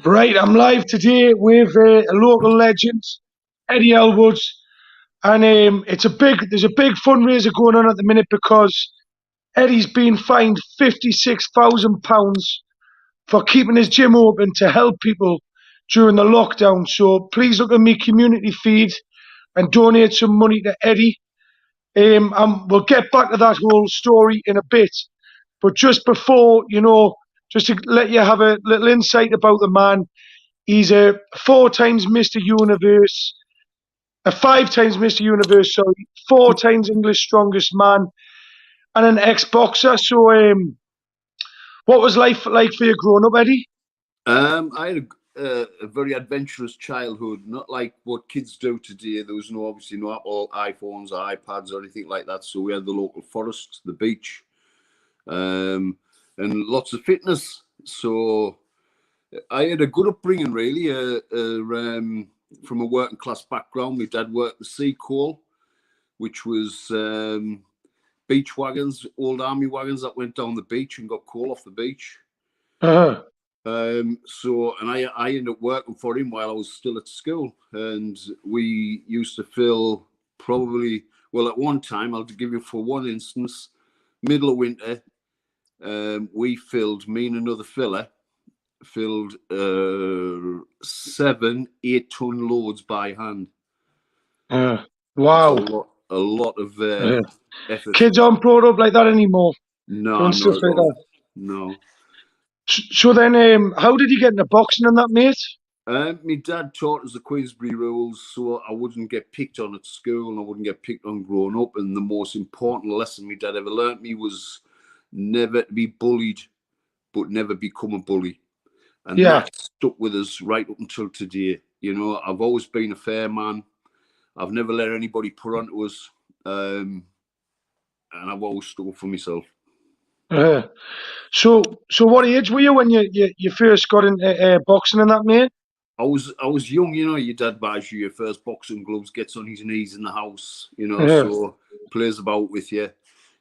Right, I'm live today with a local legend, Eddy Ellwood, and there's a big fundraiser going on at the minute because Eddie's been fined £56,000 for keeping his gym open to help people during the lockdown. So please look at me community feed and donate some money to Eddie. We'll get back to that whole story in a bit, but just before, just to let you have a little insight about the man. He's a 4 times Mr. Universe, a 5 times Mr. Universe, sorry, 4 times English strongest man, and an ex-boxer. So, what was life like for you growing up, Eddie? I had a very adventurous childhood, not like what kids do today. There was obviously no Apple iPhones or iPads or anything like that. So we had the local forest, the beach, and lots of fitness. So I had a good upbringing, really. From a working class background, my dad worked the sea coal, which was beach wagons, old army wagons that went down the beach and got coal off the beach. Uh-huh. I ended up working for him while I was still at school, and we used to fill at one time, I'll give you for one instance, middle of winter, we filled, me and another filler, filled 7 8-ton loads by hand. Wow. So a lot of effort. Kids aren't brought up like that anymore. No, Stuff like that. No. So then, how did you get into boxing and that, mate? My dad taught us the Queensberry rules, so I wouldn't get picked on at school and I wouldn't get picked on growing up. And the most important lesson my dad ever learnt me was never to be bullied, but never become a bully. And that stuck with us right up until today. I've always been a fair man. I've never let anybody put onto us. And I've always stood up for myself. So what age were you when you first got into boxing and that, mate? I was young, your dad buys you your first boxing gloves, gets on his knees in the house, so plays about with you.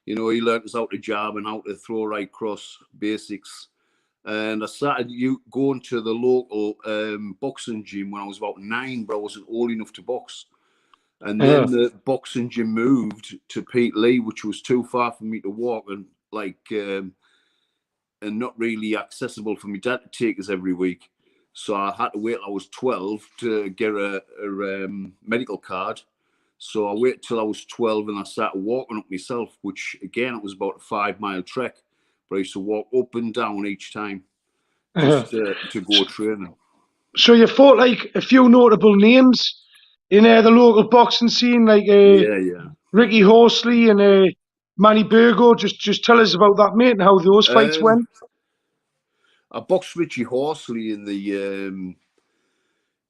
He learnt us how to jab and how to throw right cross, basics. And I started going to the local boxing gym when I was about 9, but I wasn't old enough to box. And then the boxing gym moved to Pete Lee, which was too far for me to walk and and not really accessible for my dad to take us every week. So I had to wait till I was 12 to get a medical card. So I waited till I was 12 and I started walking up myself, which again, it was about a 5-mile trek. But I used to walk up and down each time just to go training. So you fought like a few notable names in the local boxing scene, like Ricky Horsley and Manny Burgo. Just tell us about that, mate, and how those fights went. I boxed Richie Horsley in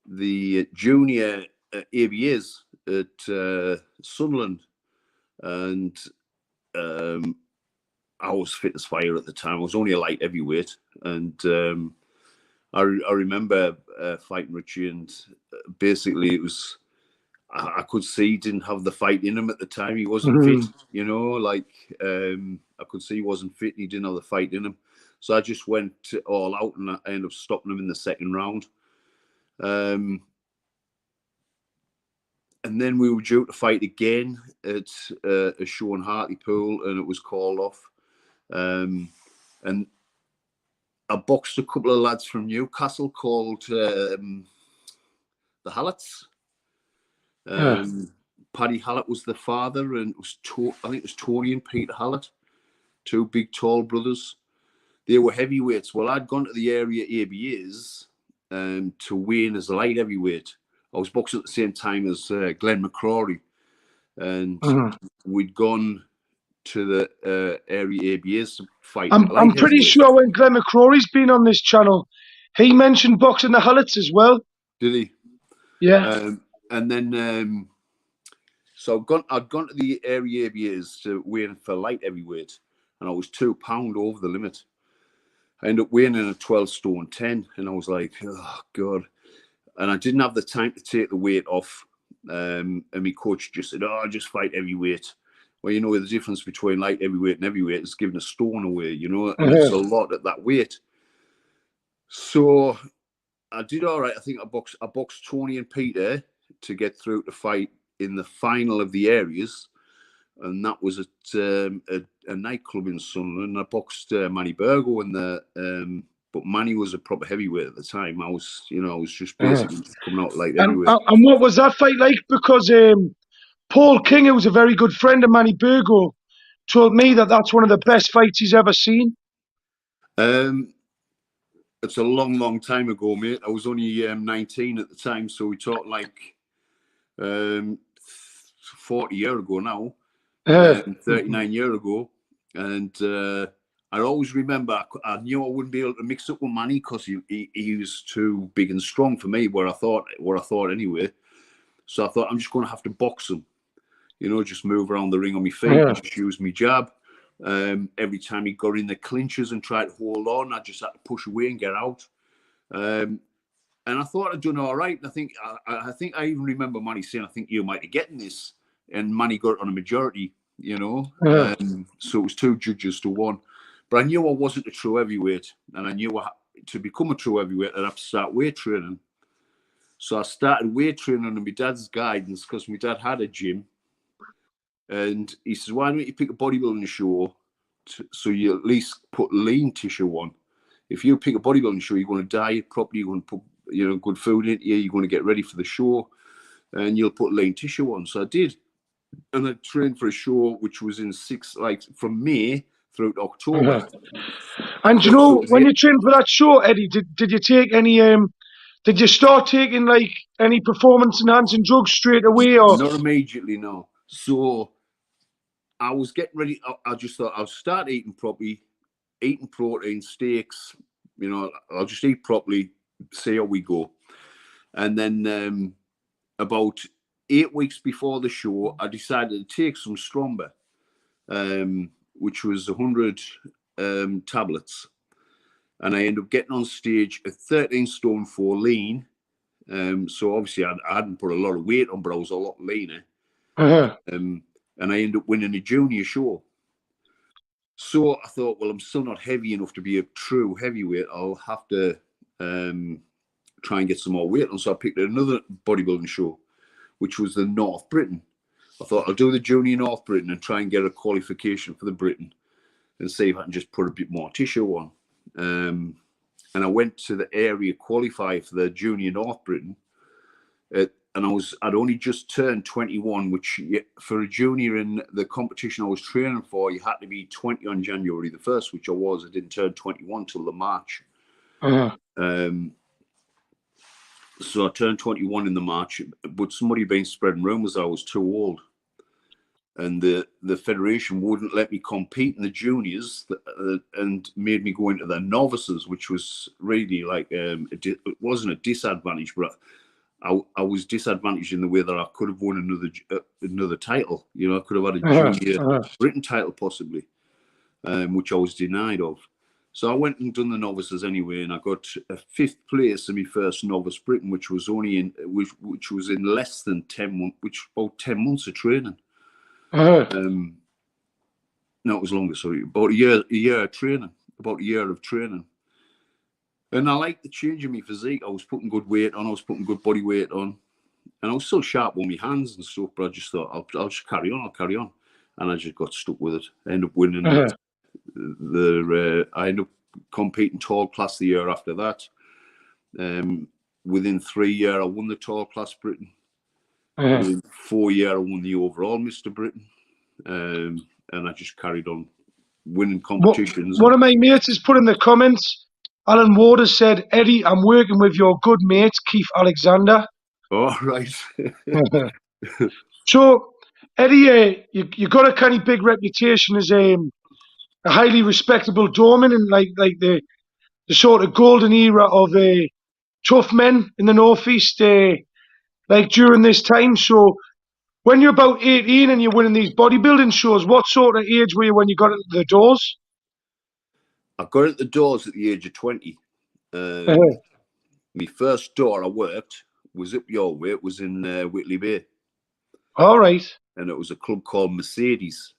the junior ABAs at Sunderland, and I was fit as fire at the time. I was only a light heavyweight, and I remember fighting Richie, and basically it was, I could see he didn't have the fight in him at the time. He wasn't fit, I could see he wasn't fit and he didn't have the fight in him. So I just went all out and I ended up stopping him in the second round. And then we were due to fight again at a show in Hartlepool, and it was called off. And I boxed a couple of lads from Newcastle called the Hallets. Paddy Hallett was the father, and it was I think it was Tony and Peter Hallett, 2 big tall brothers. They were heavyweights. Well, I'd gone to the area ABAs to weigh in as a light heavyweight. I was boxing at the same time as Glenn McCrory, and we'd gone to the area ABAs to fight. I'm pretty sure when Glenn McCrory's been on this channel, he mentioned boxing the Hallets as well. Did he? Yeah. And then, so I'd gone to the area ABAs to weigh in for light heavyweight, and I was £2 over the limit. I ended up weighing in at 12 stone 10, and I was like, oh God. And I didn't have the time to take the weight off. And my coach just said, oh, just fight heavyweight. Well, the difference between light heavyweight and heavyweight is giving a stone away, and it's a lot at that weight. So I did all right. I think I boxed Tony and Peter to get through to fight in the final of the areas, and that was at a nightclub in Sunderland. I boxed Manny Burgo in the. But Manny was a proper heavyweight at the time. I was just basically coming out light heavyweight. And what was that fight like? Because Paul King, who was a very good friend of Manny Burgo, told me that that's one of the best fights he's ever seen. It's a long, long time ago, mate. I was only 19 at the time, so we talked like 40 years ago now, 39 years ago. And I always remember I knew I wouldn't be able to mix up with Manny because he was too big and strong for me, what I thought anyway. So I thought I'm just going to have to box him, just move around the ring on my feet, just use my jab. Every time he got in the clinches and tried to hold on, I just had to push away and get out. And I thought I'd done all right. And I think I even remember Manny saying, "I think you might be getting this," and Manny got it on a majority. So it was 2 judges to 1. But I knew I wasn't a true heavyweight, and I knew to become a true heavyweight, I'd have to start weight training. So I started weight training under my dad's guidance because my dad had a gym. And he says, "Why don't you pick a bodybuilding show so you at least put lean tissue on? If you pick a bodybuilding show, you're going to diet properly, you're going to put good food in you, you're going to get ready for the show, and you'll put lean tissue on." So I did. And I trained for a show which was from May through to October. And when you trained for that show, Eddie, did you take any did you start taking like any performance enhancing drugs straight away, or not immediately? No. So I was getting ready. I just thought I'll start eating properly, eating protein, steaks. I'll just eat properly, see how we go. And then about 8 weeks before the show, I decided to take some Strongman, which was 100 tablets. And I ended up getting on stage at 13 stone 4 lean. So obviously I hadn't put a lot of weight on, but I was a lot leaner. And I ended up winning a junior show. So I thought, well, I'm still not heavy enough to be a true heavyweight. I'll have to try and get some more weight on. So I picked another bodybuilding show, which was the North Britain. I thought I'll do the junior North Britain and try and get a qualification for the Britain and see if I can just put a bit more tissue on. And I went to the area qualifier for the junior North Britain. And I'd only just turned 21, which for a junior in the competition I was training for, you had to be 20 on January the 1st, which I was. I didn't turn 21 till the March. So I turned 21 in the March, but somebody had been spreading rumours I was too old. And the federation wouldn't let me compete in the juniors and made me go into the novices, which was really like, it wasn't a disadvantage, but I was disadvantaged in the way that I could have won another title. I could have had a junior Britain title possibly, which I was denied of. So I went and done the novices anyway, and I got a 5th place in my first novice Britain, which was only which was in less than 10 months, which about 10 months of training. No, it was longer. Sorry, about a year of training, about a year of training. And I liked the change in my physique. I was putting good weight on. I was putting good body weight on. And I was still sharp on my hands and stuff, but I just thought, I'll just carry on. I'll carry on. And I just got stuck with it. I ended up winning I ended up competing tall class the year after that. Within 3 years, I won the tall class Britain. Within 4 years, I won the overall Mr. Britain. And I just carried on winning competitions. One of my mates has put in the comments, Alan Waters said, "Eddie, I'm working with your good mate, Keith Alexander." Oh, right. So, Eddie, you got a kind of big reputation as a highly respectable doorman in like the sort of golden era of tough men in the Northeast, like during this time. So, when you're about 18 and you're winning these bodybuilding shows, what sort of age were you when you got into the doors? I got into the doors at the age of 20. My first door I worked was up your way. It was in Whitley Bay. All right. And it was a club called Mercedes.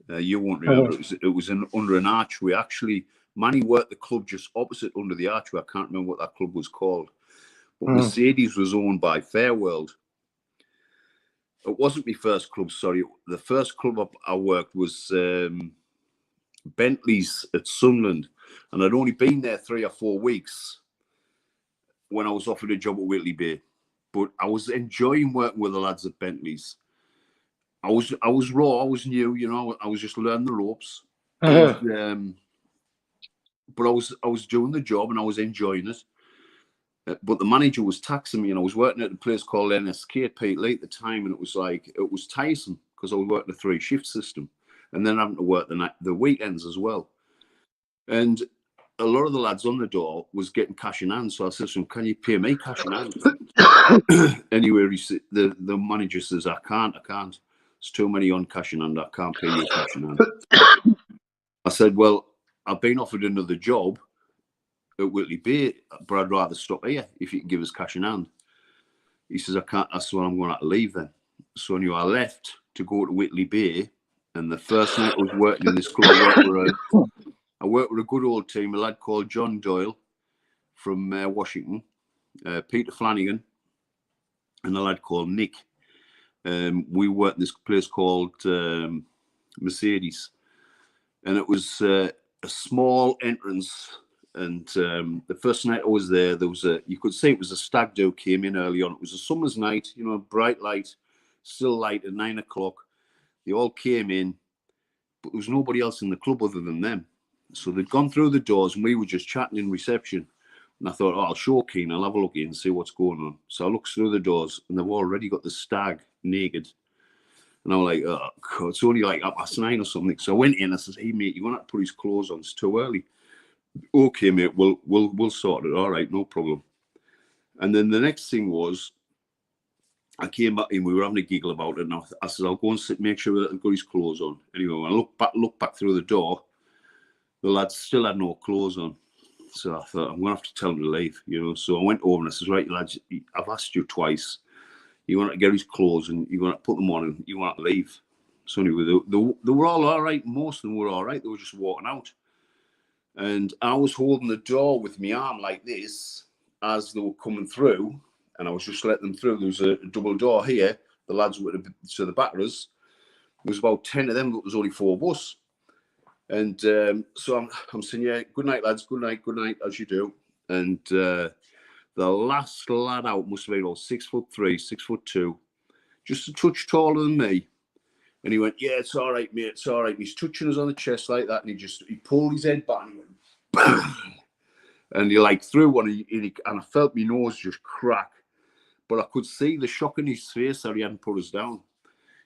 You won't remember. It was under an archway. Actually, Manny worked the club just opposite under the archway. I can't remember what that club was called. But Mercedes was owned by Fairworld. It wasn't my first club, sorry. The first club I worked was Bentley's at Sunderland. And I'd only been there 3 or 4 weeks when I was offered a job at Whitley Bay. But I was enjoying working with the lads at Bentley's. I was raw, I was new, you know, I was just learning the ropes. And, but I was doing the job and I was enjoying it. But the manager was taxing me, and I was working at a place called NSK at Pete Lee at the time, and it was tiresome because I was working a 3-shift system, and then having to work the weekends as well. And a lot of the lads on the door was getting cash in hand, so I said to him, "Can you pay me cash in hand?" Anyway, the manager says, I can't. There's too many on cash in hand. I can't pay you cash in hand." I said, "Well, I've been offered another job at Whitley Bay, but I'd rather stop here if you can give us cash in hand." He says, "I can't." That's why I'm going to have to leave then. So anyway, I left to go to Whitley Bay, and the first night I was working in this club, I worked with a good old team, a lad called John Doyle from Washington, Peter Flanagan, and a lad called Nick. We worked in this place called Mercedes, and it was a small entrance. And the first night I was there was you could say it was a stag do came in early on. It was a summer's night, you know, bright light, still light at 9 o'clock. They all came in, but there was nobody else in the club other than them. So they'd gone through the doors and we were just chatting in reception. And I thought, I'll show Keen, I'll have a look in and see what's going on. So I looked through the doors and they've already got the stag naked. And I was like, oh, God, it's only like 9:30 or something. So I went in, I said, "Hey, mate, you're going to have to put his clothes on. It's too early." "Okay, mate, we'll sort it. All right, no problem." And then the next thing was, I came back in, we were having a giggle about it, and I said, "I'll go and make sure that I've got his clothes on." Anyway, when I looked back through the door, the lads still had no clothes on. So I thought, I'm going to have to tell him to leave, you know. So I went over and I said, "Right, lads, I've asked you twice. You want to get his clothes and you want to put them on and you want to leave." So anyway, they were all right. Most of them were all right. They were just walking out. And I was holding the door with my arm like this as they were coming through, and I was just letting them through. There was a double door here. The lads were to the back of us. There was about 10 of them, but there was only 4 of us. And so I'm saying, "Yeah, good night, lads. Good night, as you do." And the last lad out must have been about 6'3", 6'2", just a touch taller than me. And he went, "Yeah, it's all right, mate, it's all right." And he's touching us on the chest like that, and he pulled his head back and he went, BAM! And he like threw one, and I felt my nose just crack. But I could see the shock in his face that he hadn't put us down.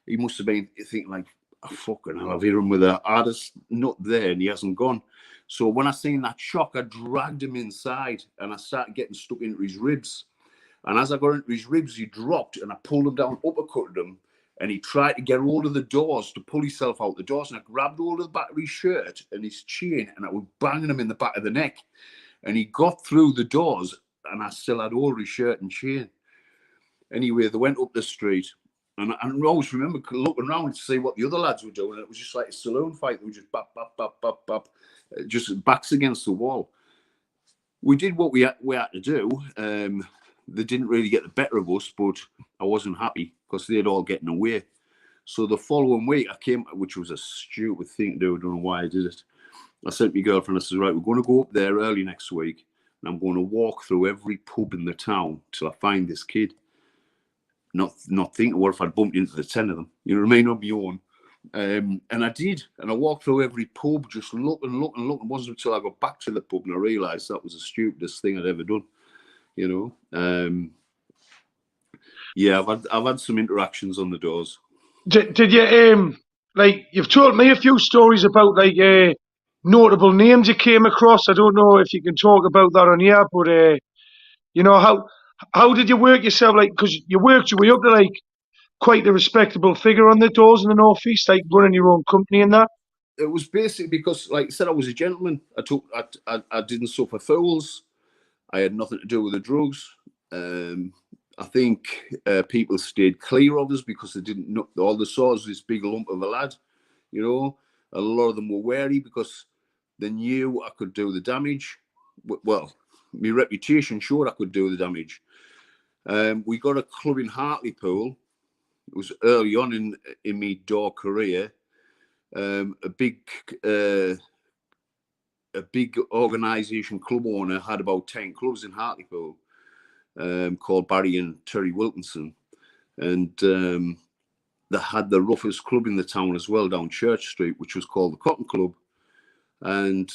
He must have been thinking like, "Oh, fucking hell, I've hit him with a hardest nut there, and he hasn't gone." So when I seen that shock, I dragged him inside, and I started getting stuck into his ribs. And as I got into his ribs, he dropped, and I pulled him down, uppercutted him. And he tried to get hold of the doors to pull himself out the doors. And I grabbed hold of the back of his shirt and his chain, and I was banging him in the back of the neck. And he got through the doors, and I still had hold of his shirt and chain. Anyway, they went up the street. And I always remember looking around to see what the other lads were doing. And it was just like a saloon fight. They were just bap, bap, bap, bap, bap, just backs against the wall. We did what we had to do. They didn't really get the better of us, but I wasn't happy because they'd all getting away. So the following week I came, which was a stupid thing to do. I don't know why I did it. I sent my girlfriend, I said, "Right, we're going to go up there early next week, and I'm going to walk through every pub in the town till I find this kid." Not thinking, what if I'd bumped into the 10 of them? You know what I mean? On my own. And I did. And I walked through every pub, just looking. It wasn't until I got back to the pub and I realised that was the stupidest thing I'd ever done. You know? Yeah, I've had some interactions on the doors. Did you like, you've told me a few stories about like notable names you came across. I don't know if you can talk about that on here, but you know, how did you work yourself, like, because you worked your way up to like quite a respectable figure on the doors in the Northeast, like running your own company and that? It was basically because, like I said, I was a gentleman. I didn't suffer fools. I had nothing to do with the drugs. I think people stayed clear of us because they didn't know. All they saw was this big lump of a lad, you know. A lot of them were wary because They knew I could do the damage. Well, my reputation showed I could do the damage. We got a club in Hartlepool. It was early on in my door career. A big organisation club owner had about 10 clubs in Hartlepool, called Barry and Terry Wilkinson. And they had the roughest club in the town as well, down Church Street, which was called the Cotton Club. And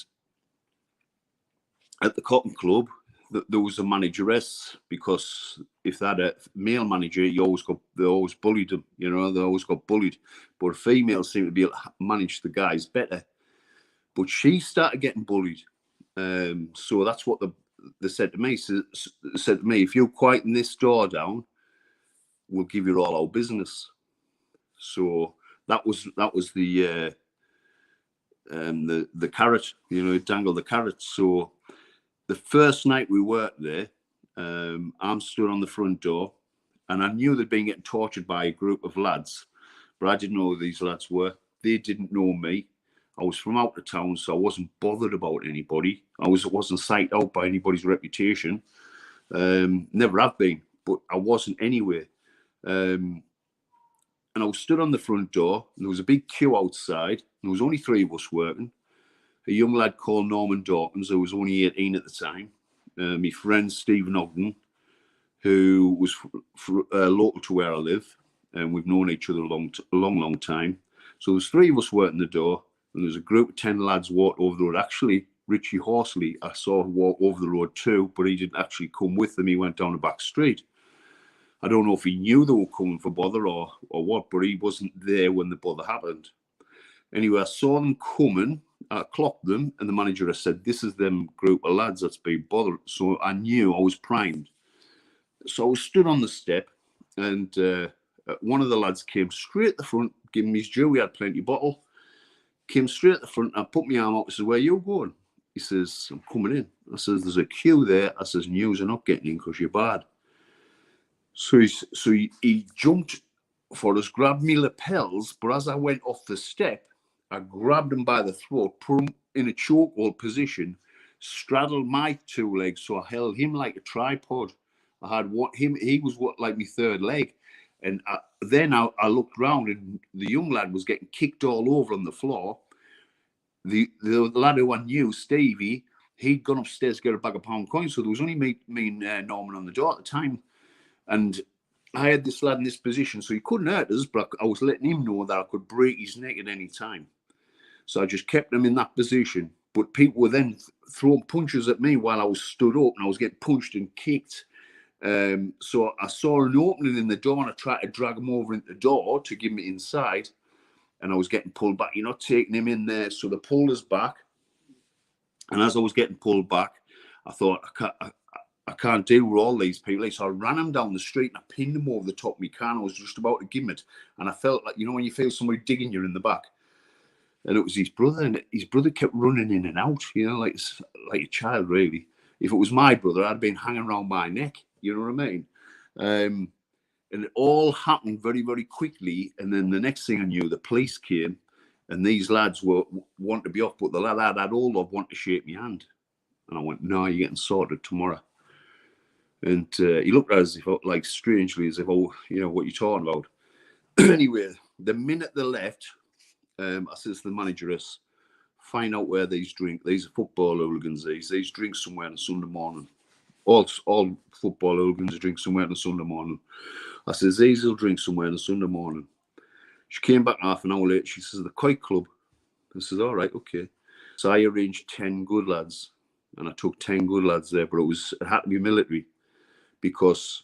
at the Cotton Club, there was a manageress, because if they had a male manager, they always bullied them. You know, they always got bullied. But females seemed to be able to manage the guys better. But she started getting bullied. So that's what they said to me. Said to me, if you quieten this door down, we'll give you all our business. So that was the carrot, you know, dangle the carrot. So the first night we worked there, I'm stood on the front door, and I knew they'd been getting tortured by a group of lads, but I didn't know who these lads were. They didn't know me. I was from out of town, so I wasn't bothered about anybody. I wasn't psyched out by anybody's reputation. Never have been, but I wasn't anyway. And I was stood on the front door, and there was a big queue outside. There was only 3 of us working. A young lad called Norman Dawkins, who was only 18 at the time. My friend Stephen Ogden, who was local to where I live, and we've known each other a long time. So there's 3 of us working the door, and there's a group of 10 lads walked over the road. Actually, Richie Horsley, I saw walk over the road too, but he didn't actually come with them. He went down the back street. I don't know if he knew they were coming for bother or what, but he wasn't there when the bother happened. Anyway, I saw them coming, I clocked them, and the manager has said, this is them group of lads that's been bothered. So I knew I was primed. So I was stood on the step, and one of the lads came straight at the front, giving me his due. We had plenty of bottle. Came straight at the front, I put my arm out. I said, where are you going? He says, I'm coming in. I says, there's a queue there. I says, news are not getting in because you're bad. So he jumped for us, grabbed me lapels, but as I went off the step, I grabbed him by the throat, put him in a chokehold position, straddled my 2 legs, so I held him like a tripod. I had he was like my 3rd leg. And then I looked round, and the young lad was getting kicked all over on the floor. The lad who I knew, Stevie, he'd gone upstairs to get a bag of pound coins, so there was only me and Norman on the door at the time. And I had this lad in this position, so he couldn't hurt us, but I was letting him know that I could break his neck at any time. So I just kept him in that position. But people were then throwing punches at me while I was stood up, and I was getting punched and kicked. So I saw an opening in the door, and I tried to drag him over into the door to give me inside, and I was getting pulled back. You're not taking him in there. So they pulled us back. And as I was getting pulled back, I thought, I can't deal with all these people. So I ran him down the street, and I pinned him over the top of my car, and I was just about to give him it. And I felt like, you know, when you feel somebody digging you in the back. And it was his brother, and his brother kept running in and out, you know, like a child, really. If it was my brother, I'd been hanging around my neck, you know what I mean? And it all happened very, very quickly. And then the next thing I knew, the police came, and these lads wanted to be off, but the lad I'd had hold of wanted to shake my hand. And I went, no, you're getting sorted tomorrow. And he looked at us as if, like, strangely, as if, oh, you know, what you're talking about. Anyway, the minute they left, I says to the manageress, find out where these drink. These are football hooligans. These drink somewhere on a Sunday morning. All football hooligans drink somewhere on a Sunday morning. I says, these will drink somewhere on a Sunday morning. She came back half an hour later. She says, the Kite Club. I says, all right, okay. So I arranged 10 good lads, and I took 10 good lads there, but it had to be military, because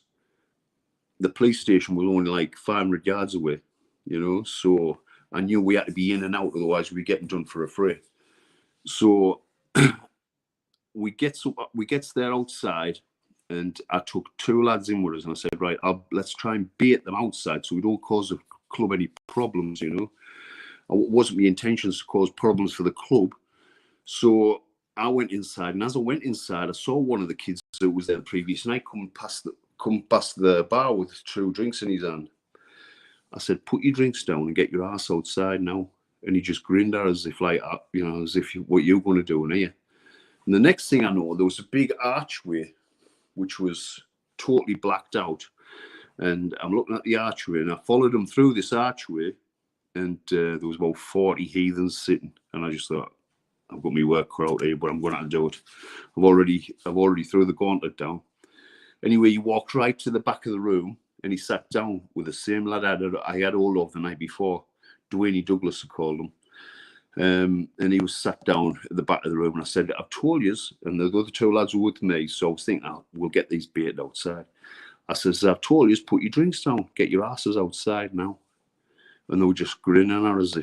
the police station was only like 500 yards away, you know. So I knew we had to be in and out, otherwise we'd be getting done for a fray. So we gets there outside, and I took 2 lads in with us, and I said, right, let's try and bait them outside so we don't cause the club any problems, you know. It wasn't my intentions to cause problems for the club. So I went inside, and as I went inside, I saw one of the kids that was there the previous night come past the bar with 2 drinks in his hand. I said, put your drinks down and get your ass outside now. And he just grinned at us, as if like, as if what you're going to do in here. And the next thing I know, there was a big archway, which was totally blacked out. And I'm looking at the archway, and I followed him through this archway, and there was about 40 heathens sitting. And I just thought, I've got my work cut out here, but I'm going to have to do it. I've already threw the gauntlet down. Anyway, he walked right to the back of the room, and he sat down with the same lad I had hold of the night before. Dwayne Douglas, I called him. And he was sat down at the back of the room, and I said, I've told you, and the other two lads were with me, so I was thinking, we'll get these baited outside. I says, I've told you, put your drinks down, get your asses outside now. And they were just grinning at us,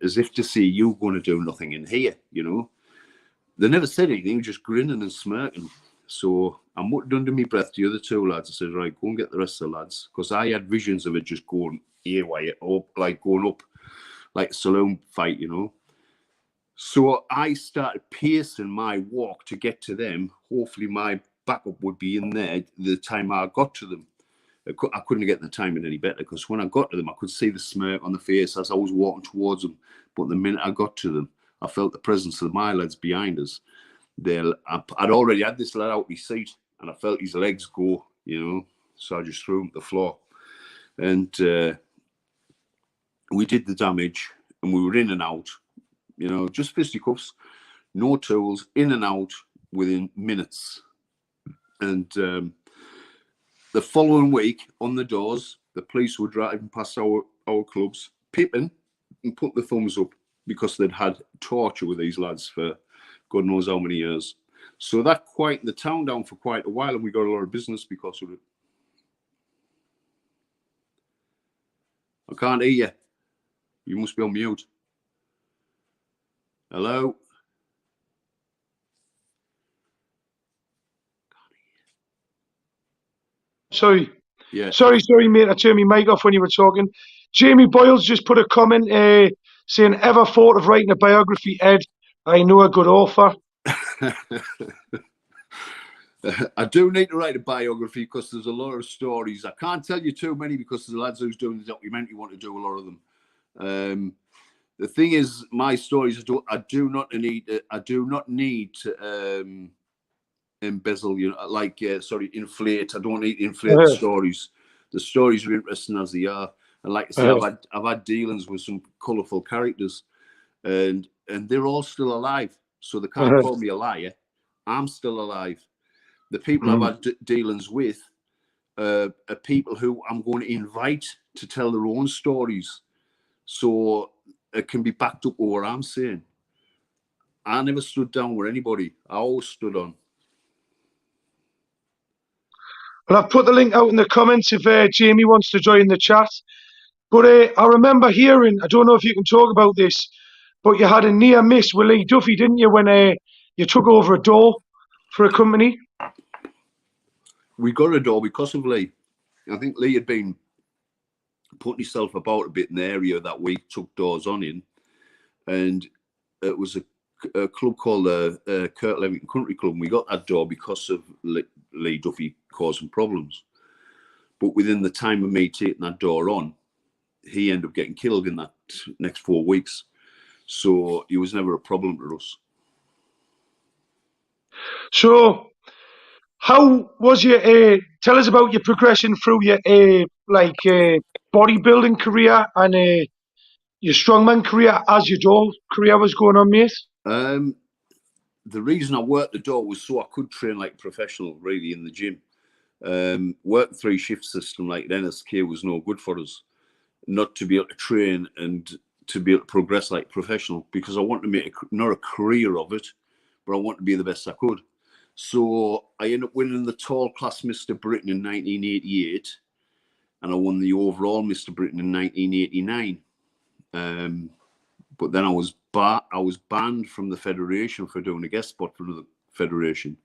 as if to say, you're going to do nothing in here, They never said anything, they were just grinning and smirking. So I muttered under my breath to the other two lads. I said, right, go and get the rest of the lads. Because I had visions of it just going haywire, up, like going up like a saloon fight, So I started pacing my walk to get to them. Hopefully my backup would be in there the time I got to them. I couldn't get the timing any better, because when I got to them, I could see the smirk on the face as I was walking towards them. But the minute I got to them, I felt the presence of my lads behind us. I'd already had this lad out of his seat, and I felt his legs go, So I just threw him to the floor. And we did the damage, and we were in and out, just fisticuffs, no tools, in and out within minutes. And the following week, on the doors, the police were driving past our clubs, peeping and put the thumbs up, because they'd had torture with these lads for God knows how many years. So that quieted the town down for quite a while, and we got a lot of business because of it. I can't hear you. You must be on mute. Hello? Sorry. Yeah. Sorry, mate. I turned my mic off when you were talking. Jamie Boyle's just put a comment saying, ever thought of writing a biography, Ed? I know a good author. I do need to write a biography, because there's a lot of stories. I can't tell you too many, because the lads who's doing the documentary want to do a lot of them. The thing is, my stories, I do not need to embezzle, inflate. I don't need to inflate the stories. The stories are interesting as they are. And like I said, I've had dealings with some colourful characters, and they're all still alive. So they can't call me a liar. I'm still alive. The people I've had dealings with are people who I'm going to invite to tell their own stories, so it can be backed up with what I'm saying. I never stood down with anybody. I always stood on. Well, I've put the link out in the comments if Jamie wants to join the chat. But I remember hearing, I don't know if you can talk about this, but you had a near miss with Lee Duffy, didn't you, when you took over a door for a company? We got a door because of Lee. I think Lee had been putting himself about a bit in the area that week, took doors on him. And it was a club called Kurt Levington Country Club. And we got that door because of Lee Duffy causing problems. But within the time of me taking that door on, he ended up getting killed in that next 4 weeks. So he was never a problem to us. So how was your, tell us about your progression through your bodybuilding career and your strongman career as your door career was going on, mate? The reason I worked the door was so I could train like a professional, really, in the gym. Working 3-shift system like the NSK was no good for us. Not to be able to train and to be able to progress like professional, because I want to make not a career of it, but I want to be the best I could. So I ended up winning the tall class Mr. Britain in 1988, and I won the overall Mr. Britain in 1989. But then I was banned from the federation for doing a guest spot for the federation.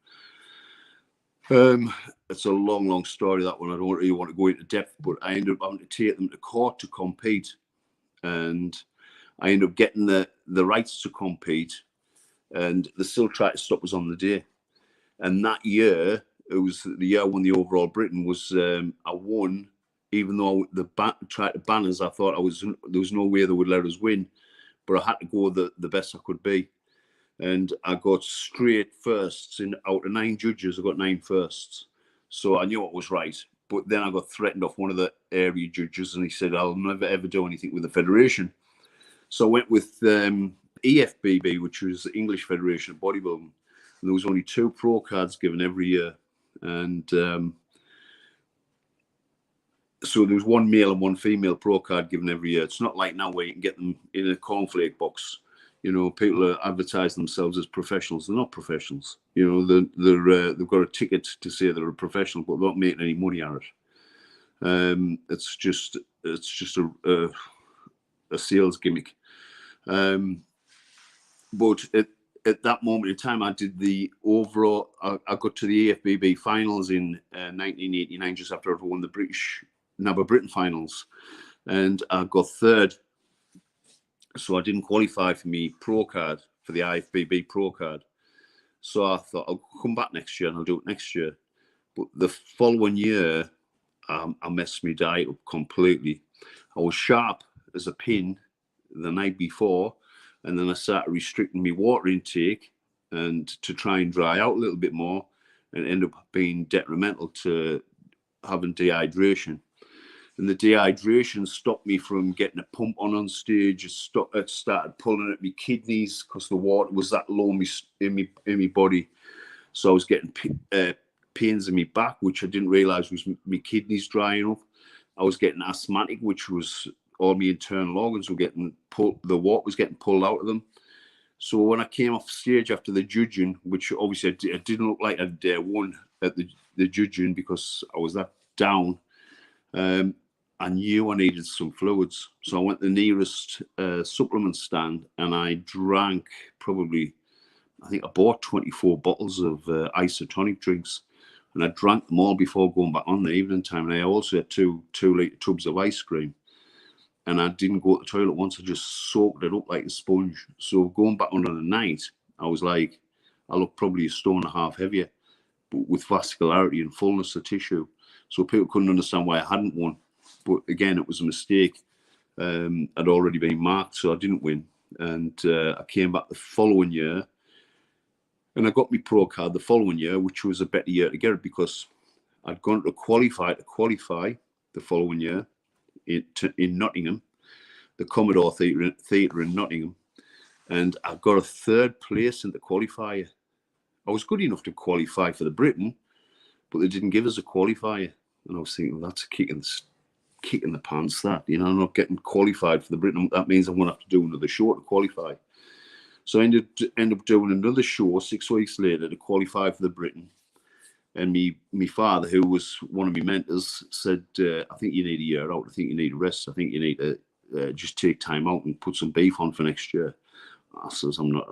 It's a long story, that one. I don't really want to go into depth, but I ended up having to take them to court to compete, and I ended up getting the rights to compete, and they still tried to stop us on the day. And that year, it was the year I won the overall Britain, was I won, even though the tried to ban us. I thought there was no way they would let us win. but I had to go the best I could be. And I got straight firsts out of 9 judges. I got 9 firsts. So I knew it was right. But then I got threatened off one of the area judges, and he said, I'll never, ever do anything with the Federation. So I went with EFBB, which was the English Federation of Bodybuilding. And there was only 2 pro cards given every year. And so there was 1 male and 1 female pro card given every year. It's not like now where you can get them in a cornflake box. You know, people are advertising themselves as professionals. They're not professionals. You know, they've got a ticket to say they're a professional, but they're not making any money out of it. It's just a sales gimmick. But at that moment in time, I did the overall. I got to the AFBB finals in 1989, just after I won the British NABBA Britain finals, and I got 3rd. So I didn't qualify for me pro card, for the IFBB pro card. So I thought I'll come back next year and I'll do it next year. But the following year, I messed my diet up completely. I was sharp as a pin the night before, and then I started restricting my water intake and to try and dry out a little bit more, and end up being detrimental to having dehydration. And the dehydration stopped me from getting a pump on stage. It started pulling at my kidneys because the water was that low in my body. So I was getting pains in my back, which I didn't realise was my kidneys drying up. I was getting asthmatic, which was all my internal organs were getting pulled. The water was getting pulled out of them. So when I came off stage after the judging, which obviously I didn't look like I'd won at the judging because I was that down, I knew I needed some fluids. So I went to the nearest supplement stand and I drank probably, I think I bought 24 bottles of isotonic drinks, and I drank them all before going back on the evening time. And I also had 2-litre tubs of ice cream. And I didn't go to the toilet once. I just soaked it up like a sponge. So going back on the night, I was like, I looked probably a stone and a half heavier, but with vascularity and fullness of tissue. So people couldn't understand why I hadn't won. But again, it was a mistake. I'd already been marked, so I didn't win. And I came back the following year, and I got my pro card the following year, which was a better year to get it because I'd gone to qualify the following year in Nottingham, the Commodore Theatre in Nottingham, and I got a 3rd place in the qualifier. I was good enough to qualify for the Britain, but they didn't give us a qualifier. And I was thinking, well, that's a kick in the pants, that, you know, I'm not getting qualified for the Britain. That means I'm going to have to do another show to qualify. So I ended up doing another show 6 weeks later to qualify for the Britain. And me father, who was one of my mentors, said, I think you need a year out. I think you need a rest. I think you need to just take time out and put some beef on for next year. I says, I'm not.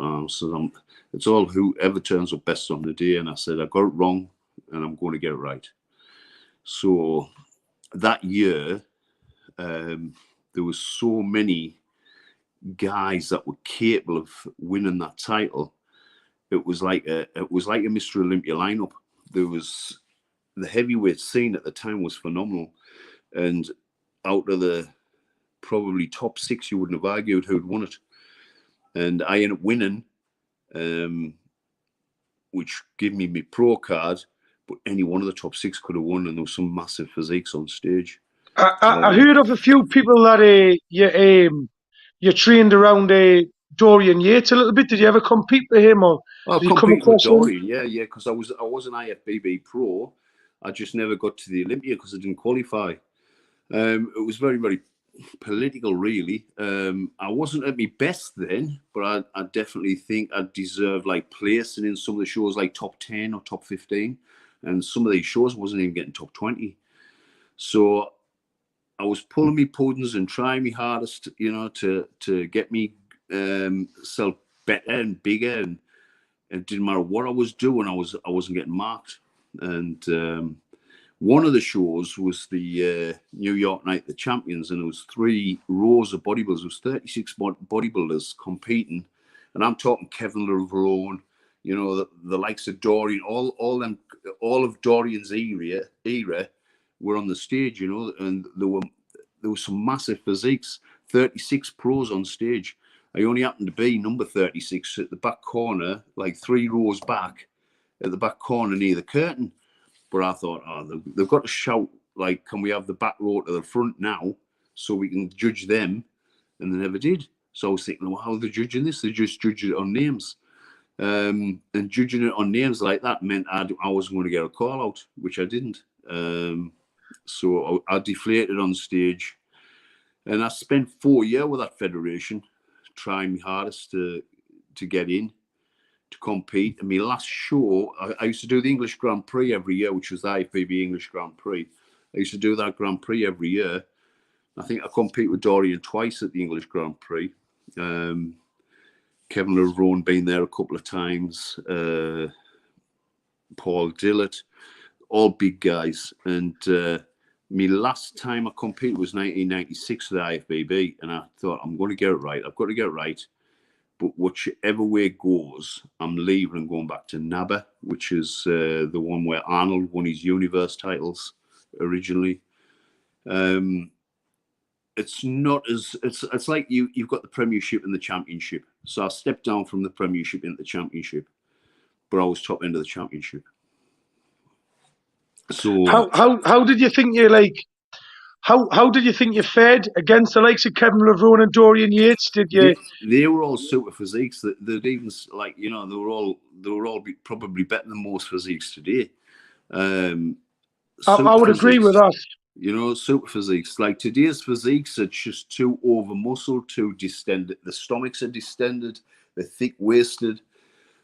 It's all whoever turns up best on the day. And I said, I got it wrong and I'm going to get it right. So that year, there was so many guys that were capable of winning that title. It was like a Mr. Olympia lineup. There was the heavyweight scene at the time was phenomenal, and out of the probably top 6, you wouldn't have argued who'd won it. And I ended up winning, which gave me my pro card. But any one of the top 6 could have won, and there was some massive physiques on stage. I heard of a few people that you trained around Dorian Yates a little bit. Did you ever compete with him, or did you come across with Dorian? Him? Yeah, because I was an IFBB pro. I just never got to the Olympia because I didn't qualify. It was very, very political, really. I wasn't at my best then, but I definitely think I deserved like placing in some of the shows, like top 10 or top 15, and some of these shows I wasn't even getting top 20. So I was pulling me puddings and trying my hardest, you know, to get me self better and bigger, and it didn't matter what I was doing, I wasn't getting marked. And one of the shows was the New York Night of the Champions, and there was 3 rows of bodybuilders. There was 36 bodybuilders competing, and I'm talking Kevin Levrone, you know, the likes of Dorian, all of Dorian's era were on the stage, you know, and there were some massive physiques, 36 pros on stage. I only happened to be number 36 at the back corner, like 3 rows back at the back corner near the curtain. But I thought, oh, they've got to shout, like, can we have the back row to the front now so we can judge them? And they never did. So I was thinking, well, how are they judging this? They just judged it on names. And judging it on names like that meant I wasn't going to get a call out, which I didn't. So I deflated on stage. And I spent 4 years with that federation, trying my hardest to get in, to compete. And my last show, I used to do the English Grand Prix every year, which was the IFBB English Grand Prix. I used to do that Grand Prix every year. I think I competed with Dorian twice at the English Grand Prix. Kevin Levrone been there a couple of times. Paul Dillett, all big guys. And my last time I competed was 1996 with the IFBB, and I thought, I'm going to get it right. I've got to get it right. But whichever way it goes, I'm leaving and going back to NABBA, which is the one where Arnold won his Universe titles originally. It's not as it's like you've got the Premiership and the Championship. So I stepped down from the Premiership into the Championship, but I was top end of the Championship. So how did you think you like? How did you think you fared against the likes of Kevin Levrone and Dorian Yates? Did you? They were all super physiques. That even like they were all probably better than most physiques today. I would agree with that. Super physiques. Like today's physiques are just too over muscled, too distended. The stomachs are distended. They're thick waisted.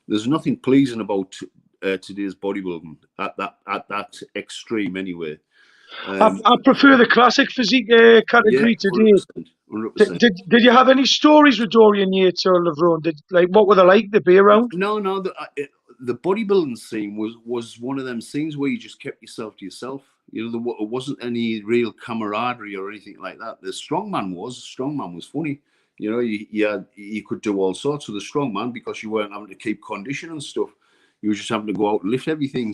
There's nothing pleasing about today's bodybuilding at that extreme anyway. I prefer the classic physique category today. 100%. Did you have any stories with Dorian Yates or Levrone? What were they like to be around? No. The bodybuilding scene was one of them scenes where you just kept yourself to yourself. There wasn't any real camaraderie or anything like that. The strongman was funny. You could do all sorts with the strongman because you weren't having to keep condition and stuff. You were just having to go out and lift everything.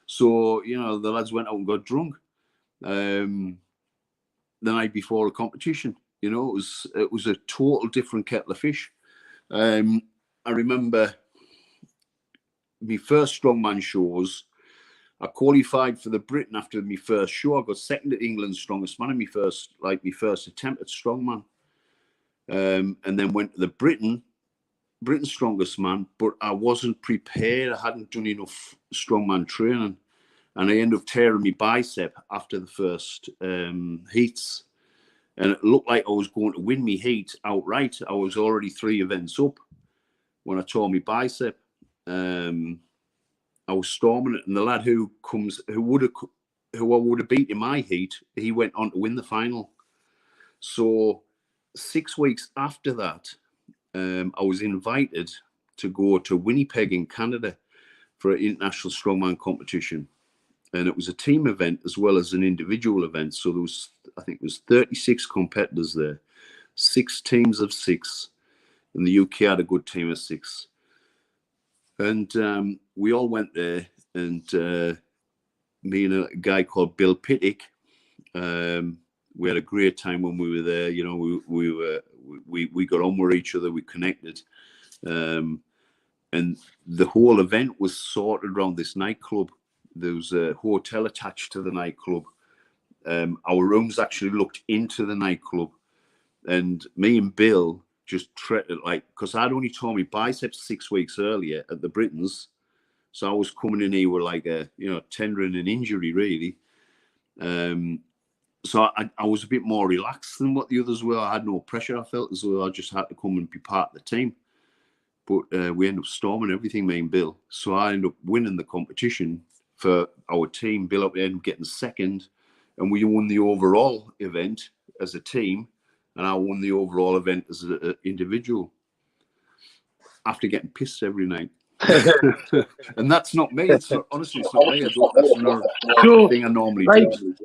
So the lads went out and got drunk. The night before a competition, it was a total different kettle of fish. I remember my first strongman shows. I qualified for the Britain after my first show. I got second at England's Strongest Man in my first attempt at strongman, and then went to the Britain's Strongest Man. But I wasn't prepared. I hadn't done enough strongman training. And I ended up tearing my bicep after the first heats. And it looked like I was going to win my heat outright. I was already 3 events up when I tore my bicep. I was storming it. And the lad who I would have beat in my heat, he went on to win the final. So 6 weeks after that, I was invited to go to Winnipeg in Canada for an international strongman competition. And it was a team event as well as an individual event. So there was, I think it was 36 competitors there, 6 teams of 6. And the UK had a good team of 6. And we all went there. And me and a guy called Bill Pittick, we had a great time when we were there. We got on with each other. We connected. And the whole event was sorted around this nightclub. There was a hotel attached to the nightclub. Our rooms actually looked into the nightclub. And me and Bill just treated because I'd only torn my biceps 6 weeks earlier at the Britons. So I was coming in here with tendering an injury, really. So I was a bit more relaxed than what the others were. I had no pressure. I felt as though I just had to come and be part of the team. But we ended up storming everything, me and Bill. So I ended up winning the competition for our team. Bill ended up getting second, and we won the overall event as a team, and I won the overall event as an individual after getting pissed every night. And that's not me. Honestly, it's not me. That's not a thing I normally do.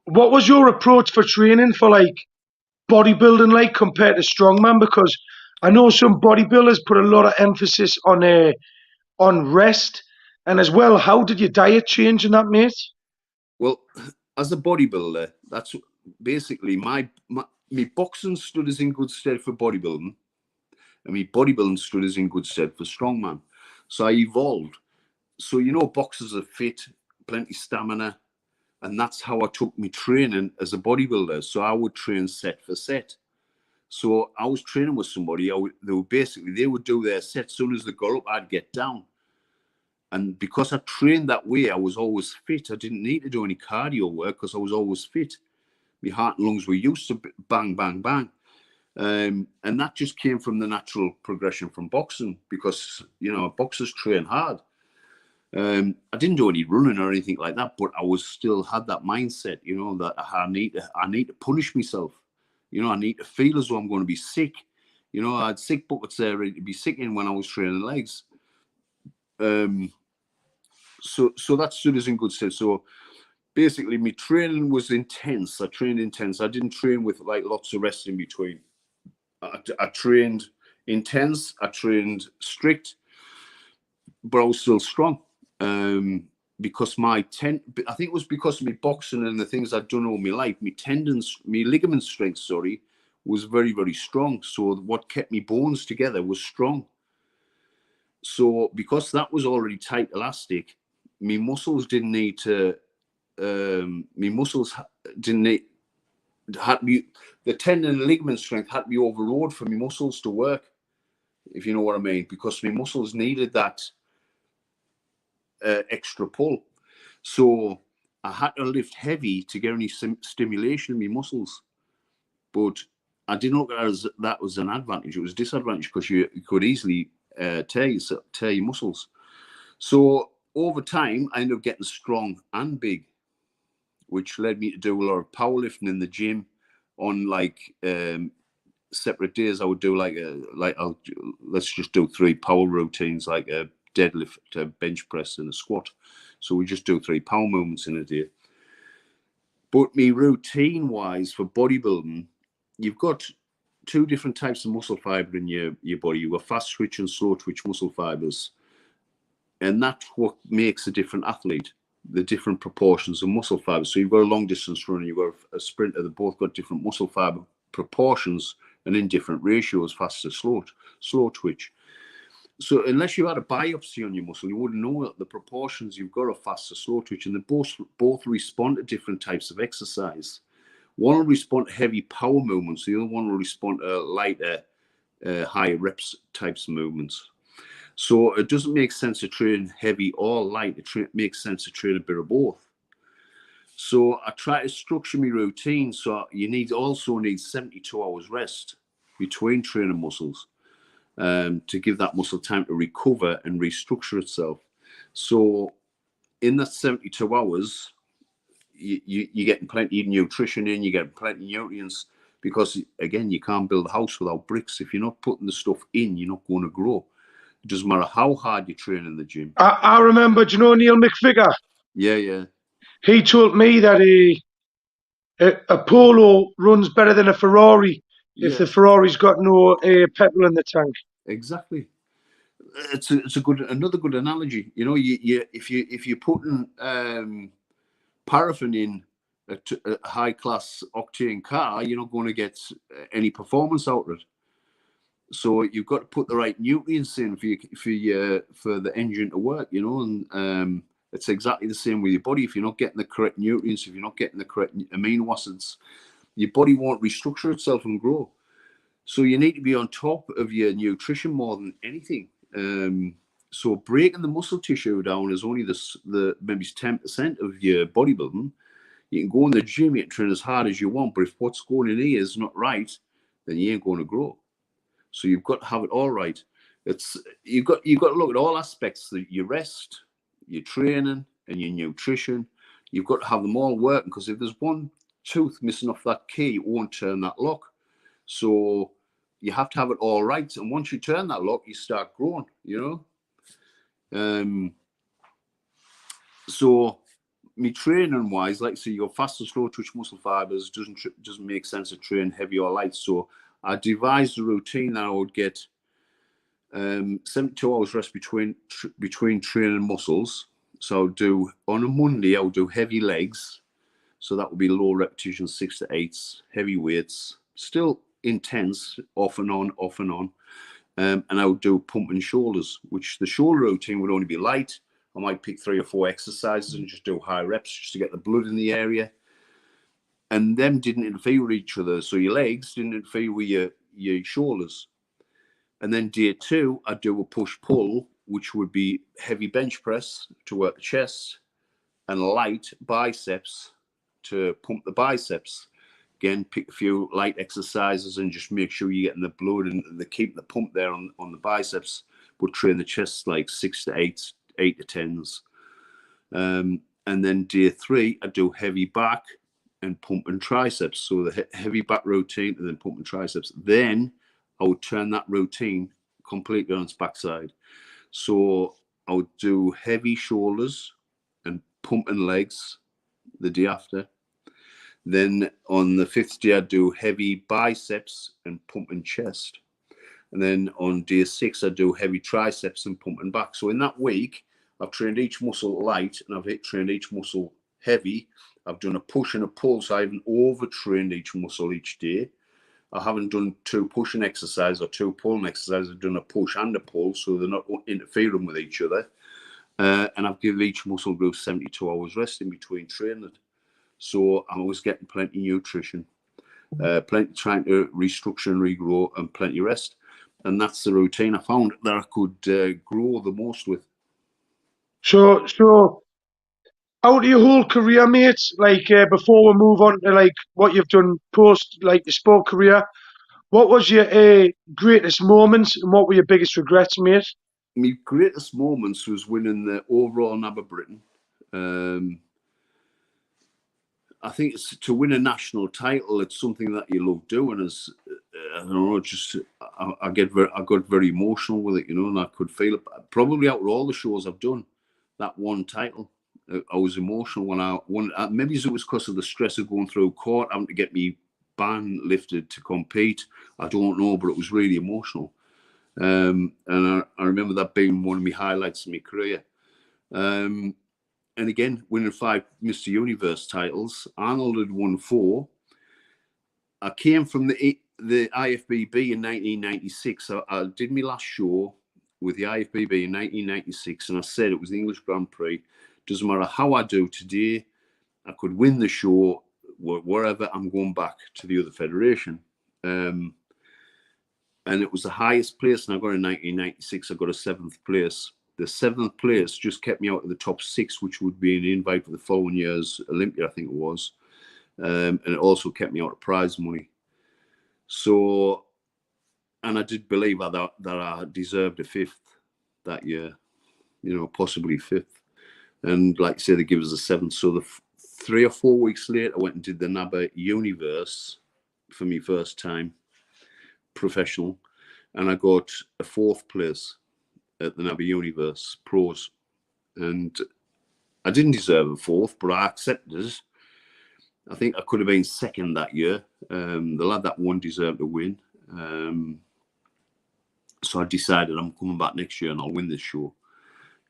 What was your approach for training for bodybuilding compared to strongman? Because I know some bodybuilders put a lot of emphasis on rest. And as well, how did your diet change in that, mate? Well, as a bodybuilder, that's basically my boxing stood us in good stead for bodybuilding. and my bodybuilding stood us in good stead for strongman. So I evolved. So, you know, boxers are fit, plenty stamina, and that's how I took my training as a bodybuilder. So I would train set for set. So I was training with somebody. They would do their set. As soon as they got up, I'd get down. And because I trained that way, I was always fit. I didn't need to do any cardio work because I was always fit. My heart and lungs were used to bang, bang, bang. And that just came from the natural progression from boxing because, you know, boxers train hard. I didn't do any running or anything like that, but I was still had that mindset, you know, that I need to punish myself. You know, I need to feel as though I'm going to be sick. You know, I had sick buckets there ready to be sick in when I was training legs. So that stood us in good stead. So basically, my training was intense. I trained intense. I didn't train with like lots of rest in between. I trained intense. I trained strict, but I was still strong. Because I think it was because of my boxing and the things I'd done all my life, my tendons, my ligament strength, was very, very strong. So what kept me bones together was strong. So because that was already tight elastic, my muscles didn't need to, had to be, the tendon and ligament strength had to be overrode for my muscles to work, if you know what I mean, because my muscles needed that extra pull. So I had to lift heavy to get any stimulation in my muscles. But I didn't look at it as that was an advantage. It was a disadvantage because you could easily tear your muscles. So over time, I ended up getting strong and big, which led me to do a lot of powerlifting in the gym. On like separate days, I would do let's just do 3 power routines, like a deadlift, a bench press, and a squat. So we just do 3 power movements in a day. But me routine-wise for bodybuilding, you've got 2 different types of muscle fiber in your body. You've got fast twitch and slow twitch muscle fibers. And that's what makes a different athlete, the different proportions of muscle fibers. So you've got a long distance runner, you've got a sprinter, they've both got different muscle fiber proportions and in different ratios, fast to slow twitch. So unless you had a biopsy on your muscle, you wouldn't know the proportions you've got of fast to slow twitch. And they both respond to different types of exercise. One will respond to heavy power movements. The other one will respond to lighter, higher reps types of movements. So it doesn't make sense to train heavy or light. It makes sense to train a bit of both. So I try to structure my routine. So you also need 72 hours rest between training muscles to give that muscle time to recover and restructure itself. So in that 72 hours, you're getting plenty of nutrition in, you're getting plenty of nutrients, because again, you can't build a house without bricks. If you're not putting the stuff in, you're not going to grow. It doesn't matter how hard you train in the gym. I remember, do you know Neil McVicker? Yeah. He told me that a Polo runs better than a Ferrari if the Ferrari's got no petrol in the tank. Exactly. It's another good analogy. You know, if you're putting paraffin in a high class octane car, you're not going to get any performance out of it. So you've got to put the right nutrients in for the engine to work. You know, and it's exactly the same with your body. If you're not getting the correct nutrients, if you're not getting the correct amino acids, your body won't restructure itself and grow. So you need to be on top of your nutrition more than anything. So breaking the muscle tissue down is only the maybe 10% of your bodybuilding. You can go in the gym, you can train as hard as you want, but if what's going in here is not right, then you ain't going to grow. So you've got to have it all right. You've got to look at all aspects: your rest, your training, and your nutrition. You've got to have them all working, because if there's one tooth missing off that key, it won't turn that lock. So you have to have it all right. And once you turn that lock, you start growing, you know. So me training wise, like, so you go fast and slow twitch muscle fibers, doesn't make sense to train heavy or light. So I devised a routine that I would get 72 hours rest between training muscles. So I would do, on a Monday, I would do heavy legs. So that would be low repetition, 6 to 8s, heavy weights, still intense, off and on. And I would do pumping shoulders, which the shoulder routine would only be light. I might pick 3 or 4 exercises and just do high reps just to get the blood in the area. And them didn't interfere with each other. So your legs didn't interfere with your shoulders. And then day 2, I'd do a push-pull, which would be heavy bench press to work the chest and light biceps to pump the biceps. Again, pick a few light exercises and just make sure you're getting the blood and keeping the pump there on the biceps, but train the chest like 6 to 8 to 10s. And then day 3, I do heavy back and pumping triceps. So the heavy back routine and then pumping triceps. Then I would turn that routine completely on its backside. So I would do heavy shoulders and pumping legs the day after. Then on the 5th day, I'd do heavy biceps and pumping chest. And then on day 6, I'd do heavy triceps and pumping back. So in that week, I've trained each muscle light and I've trained each muscle heavy. I've done a push and a pull, so I haven't overtrained each muscle each day. I haven't done 2 pushing exercises or 2 pulling exercises. I've done a push and a pull, so they're not interfering with each other. And I've given each muscle group 72 hours rest in between training. So I was getting plenty of nutrition, plenty trying to restructure and regrow, and plenty of rest. And that's the routine I found that I could grow the most with. So out of your whole career, mate, like before we move on to like what you've done post like your sport career, what was your greatest moments and what were your biggest regrets, mate? My greatest moments was winning the overall NABA Britain. I think it's to win a national title. It's something that you love doing. As I don't know, just I got very emotional with it, you know, and I could feel it. Probably out of all the shows I've done, that one title, I was emotional when I won. Maybe it was because of the stress of going through court, having to get me ban lifted to compete. I don't know, but it was really emotional. And I remember that being one of my highlights in my career. And again, winning 5 Mr. Universe titles. Arnold had won 4. I came from the IFBB in 1996. I did my last show with the IFBB in 1996, and I said it was the English Grand Prix. Doesn't matter how I do today, I could win the show wherever. I'm going back to the other federation. And it was the highest place, and I got in 1996. I got a 7th place. The 7th place just kept me out of the top 6, which would be an invite for the following year's Olympia, I think it was. And it also kept me out of prize money. So, and I did believe that I deserved a 5th that year, you know, possibly 5th. And like I say, they give us a 7th. So the 3 or 4 weeks later, I went and did the NABA Universe for me first time, professional. And I got a 4th place at the NABA Universe Pros, and I didn't deserve a 4th, but I accepted it. I think I could have been 2nd that year. The lad that won deserved to win, so I decided I'm coming back next year and I'll win this show.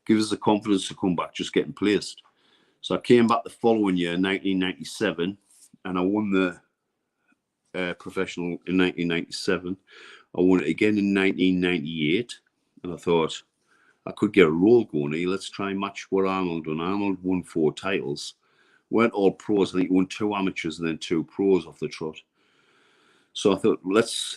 Give us the confidence to come back, just getting placed. So I came back the following year, 1997, and I won the professional in 1997. I won it again in 1998. And I thought, I could get a roll going here. Let's try and match what Arnold done. Arnold won 4 titles. Weren't all pros. I think he won 2 amateurs and then 2 pros off the trot. So I thought,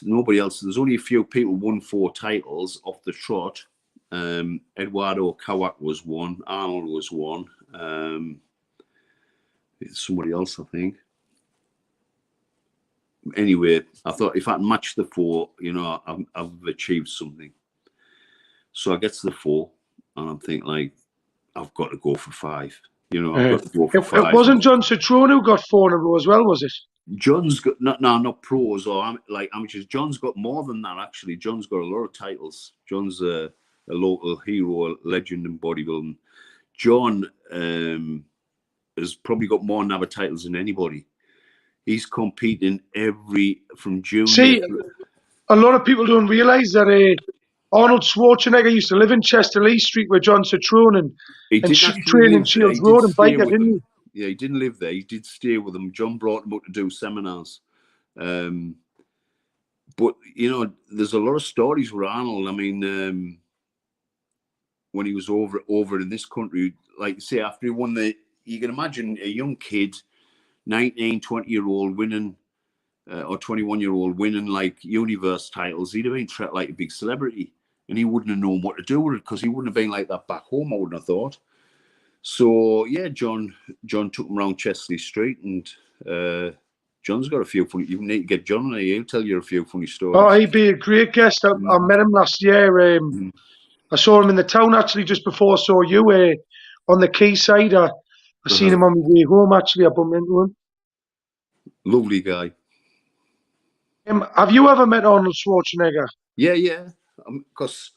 nobody else. There's only a few people won 4 titles off the trot. Eduardo Kawak was 1. Arnold was 1. Somebody else, I think. Anyway, I thought if I can match the 4, you know, I've achieved something. So I get to the 4, and I'm thinking, like, I've got to go for 5. You know, I've got to go for 5. It wasn't John Citrone who got 4 in a row as well, was it? John's got, not pros or like amateurs. John's got more than that, actually. John's got a lot of titles. John's a local hero, a legend in bodybuilding. John has probably got more NABA titles than anybody. He's competing from junior. See, a lot of people don't realise that Arnold Schwarzenegger used to live in Chester Lee Street with John Citrone and train in Shields Road and Biker, didn't he? Yeah, he didn't live there. He did stay with them. John brought him up to do seminars. But you know, there's a lot of stories with Arnold. I mean, when he was over in this country, like say after he won you can imagine a young kid, 19, 20-year-old winning, or 21-year-old winning like universe titles. He'd have been treated like a big celebrity, and he wouldn't have known what to do with it because he wouldn't have been like that back home, I wouldn't have thought. So yeah, John took him around Chesley Street, and John's got a few funny. You need to get John on here. He'll tell you a few funny stories. Oh, he'd be a great guest. I met him last year. I saw him in the town actually just before I saw you on the quayside. I seen him on my way home actually. I bumped into him. Lovely guy. Have you ever met Arnold Schwarzenegger? Yeah. Because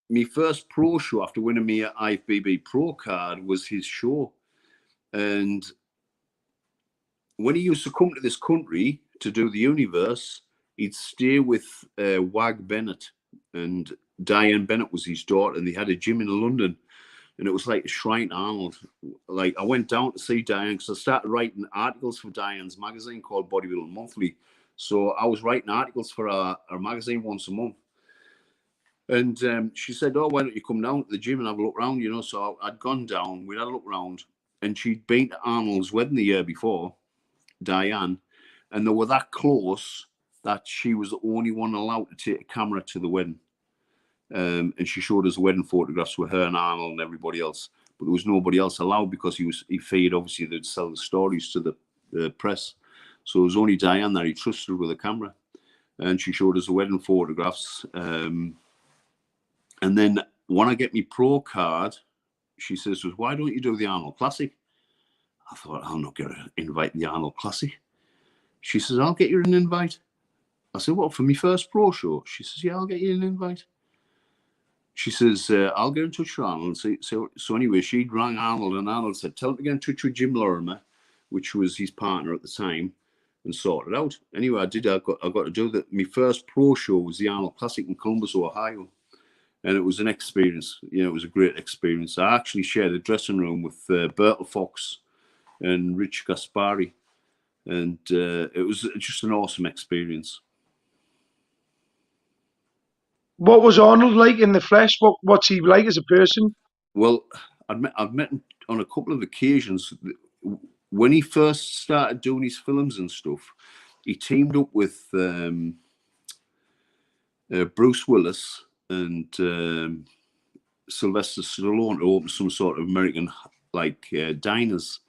my first pro show after winning my IFBB Pro card was his show. And when he used to come to this country to do the universe, he'd stay with Wag Bennett. And Diane Bennett was his daughter. And they had a gym in London. And it was like a shrine to Arnold. Like, I went down to see Diane because I started writing articles for Diane's magazine called Bodybuilding Monthly. So I was writing articles for our magazine once a month. And she said, oh, why don't you come down to the gym and have a look around, you know? So I'd gone down, we'd had a look around, and she'd been to Arnold's wedding the year before, Diane, and they were that close that she was the only one allowed to take a camera to the wedding. And she showed us wedding photographs with her and Arnold and everybody else. But there was nobody else allowed because he feared, obviously, they'd sell the stories to the press. So it was only Diane that he trusted with a camera. And she showed us the wedding photographs. And then when I get my pro card, she says, why don't you do the Arnold Classic? I thought, I'm not going to invite the Arnold Classic. She says, I'll get you an invite. I said, what, for my first pro show? She says, yeah, I'll get you an invite. She says, I'll get in touch with Arnold. So anyway, she'd rang Arnold, and Arnold said, tell him to get in touch with Jim Lorimer, which was his partner at the time, and sort it out. Anyway, I got to do that. My first pro show was the Arnold Classic in Columbus, Ohio. And it was an experience. You know, it was a great experience. I actually shared a dressing room with Bertel Fox and Rich Gaspari. And it was just an awesome experience. What was Arnold like in the flesh? What's he like as a person? Well, I've met him on a couple of occasions. When he first started doing his films and stuff, he teamed up with Bruce Willis and Sylvester Stallone to open some sort of American diners,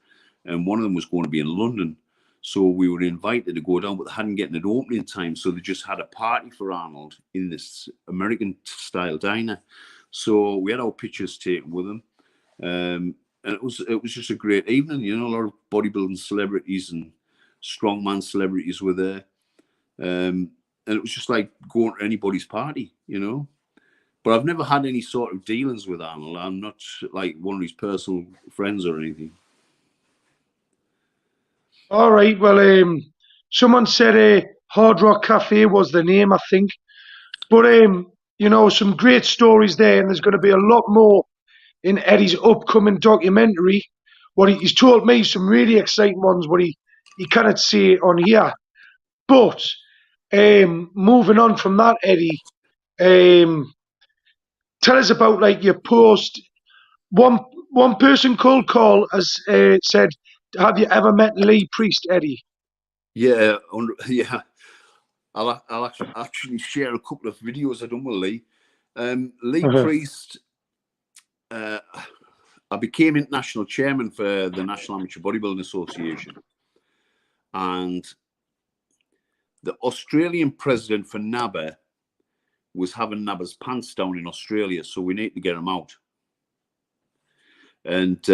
and one of them was going to be in London. So we were invited to go down, but they hadn't gotten it open in time. So they just had a party for Arnold in this American-style diner. So we had our pictures taken with him. And it was just a great evening. You know, a lot of bodybuilding celebrities and strongman celebrities were there. And it was just like going to anybody's party, you know. But I've never had any sort of dealings with Arnold. I'm not like one of his personal friends or anything. All right. Well, someone said Hard Rock Cafe was the name, I think. But you know, some great stories there, and there's going to be a lot more in Eddie's upcoming documentary. He's told me some really exciting ones. What he cannot say on here. But moving on from that, Eddie, tell us about like your post. One person cold call has said, "Have you ever met Lee Priest, Eddie?" Yeah, yeah. I'll actually share a couple of videos I've done with Lee. Lee Priest. I became international chairman for the National Amateur Bodybuilding Association, and the Australian president for NABA was having NABA's pants down in Australia, so we need to get him out. And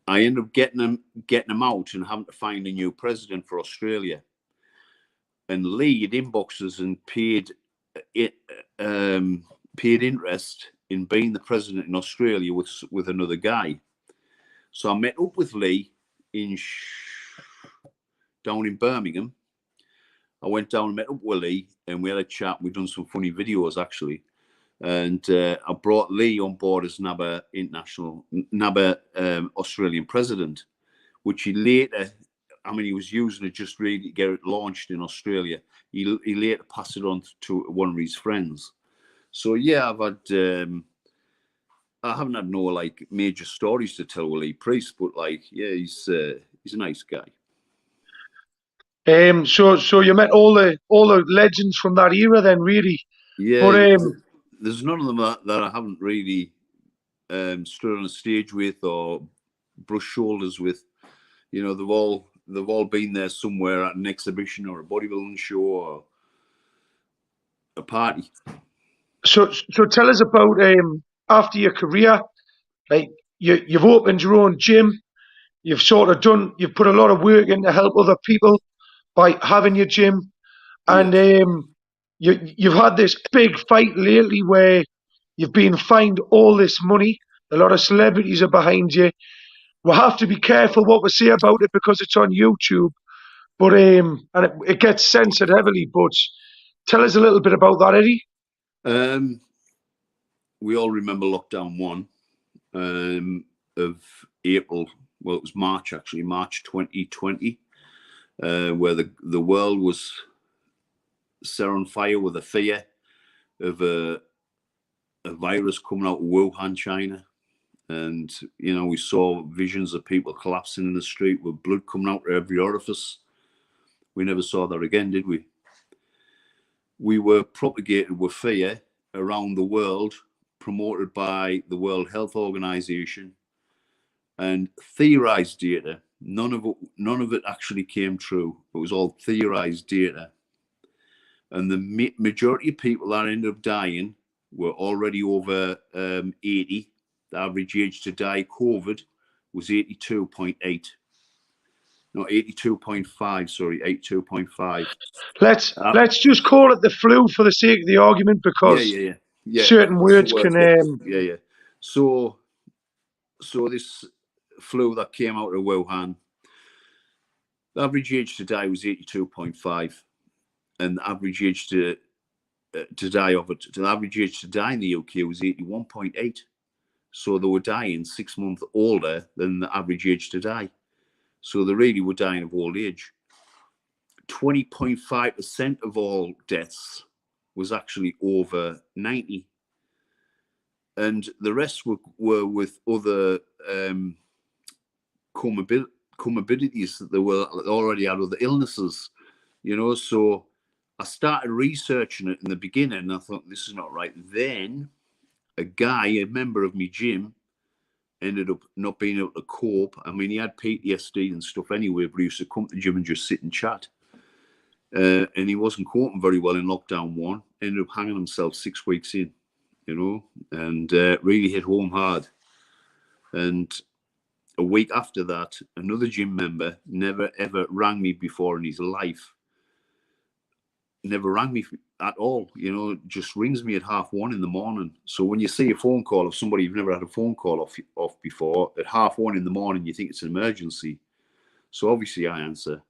I ended up getting him out and having to find a new president for Australia. And Lee had inboxed us and paid interest in being the president in Australia with another guy. So I met up with Lee down in Birmingham. I went down and met up with Lee, and we had a chat. We've done some funny videos actually, and I brought Lee on board as NABA Australian president, which he later, I mean, he was using it just really to get it launched in Australia. He later passed it on to one of his friends. So yeah, I haven't had no like major stories to tell with Lee Priest, but like, yeah, he's a nice guy. So you met all the legends from that era, then, really. Yeah, but there's none of them that I haven't really stood on a stage with or brushed shoulders with. You know, they've all been there somewhere at an exhibition or a bodybuilding show or a party. So tell us about after your career. Like, you've opened your own gym. You've put a lot of work in to help other people by having your gym, and you've had this big fight lately where you've been fined all this money. A lot of celebrities are behind you. We'll have to be careful what we say about it because it's on YouTube, but and it gets censored heavily. But tell us a little bit about that, Eddy. We all remember lockdown 1 of April. Well, it was March, actually, March 2020, where the world was set on fire with the fear of a virus coming out of Wuhan, China. And, you know, we saw visions of people collapsing in the street with blood coming out of every orifice. We never saw that again, did we? We were propagated with fear around the world, promoted by the World Health Organization, and theorized data. None of it actually came true. It was all theorized data. And the majority of people that ended up dying were already over 80. The average age to die COVID was 82.8. No, 82.5, sorry, 82.5. Let's just call it the flu for the sake of the argument, because certain words can So this flu that came out of Wuhan, the average age to die was 82.5, and the average age to die of it, the average age to die in the UK was 81.8. So they were dying 6 months older than the average age to die. So they really were dying of old age. 20.5% of all deaths was actually over 90. And the rest were with other comorbidities that they were already had, other illnesses, you know. So I started researching it in the beginning, and I thought, this is not right. Then a member of my gym, ended up not being able to cope. I mean, he had PTSD and stuff anyway, but he used to come to the gym and just sit and chat. And he wasn't coping very well in lockdown 1. Ended up hanging himself 6 weeks in, you know, and really hit home hard. And a week after that, another gym member, never ever rang me before in his life. Never rang me at all, you know, just rings me at 1:30 in the morning. So when you see a phone call of somebody you've never had a phone call off before at 1:30 in the morning, you think it's an emergency. So obviously I answer.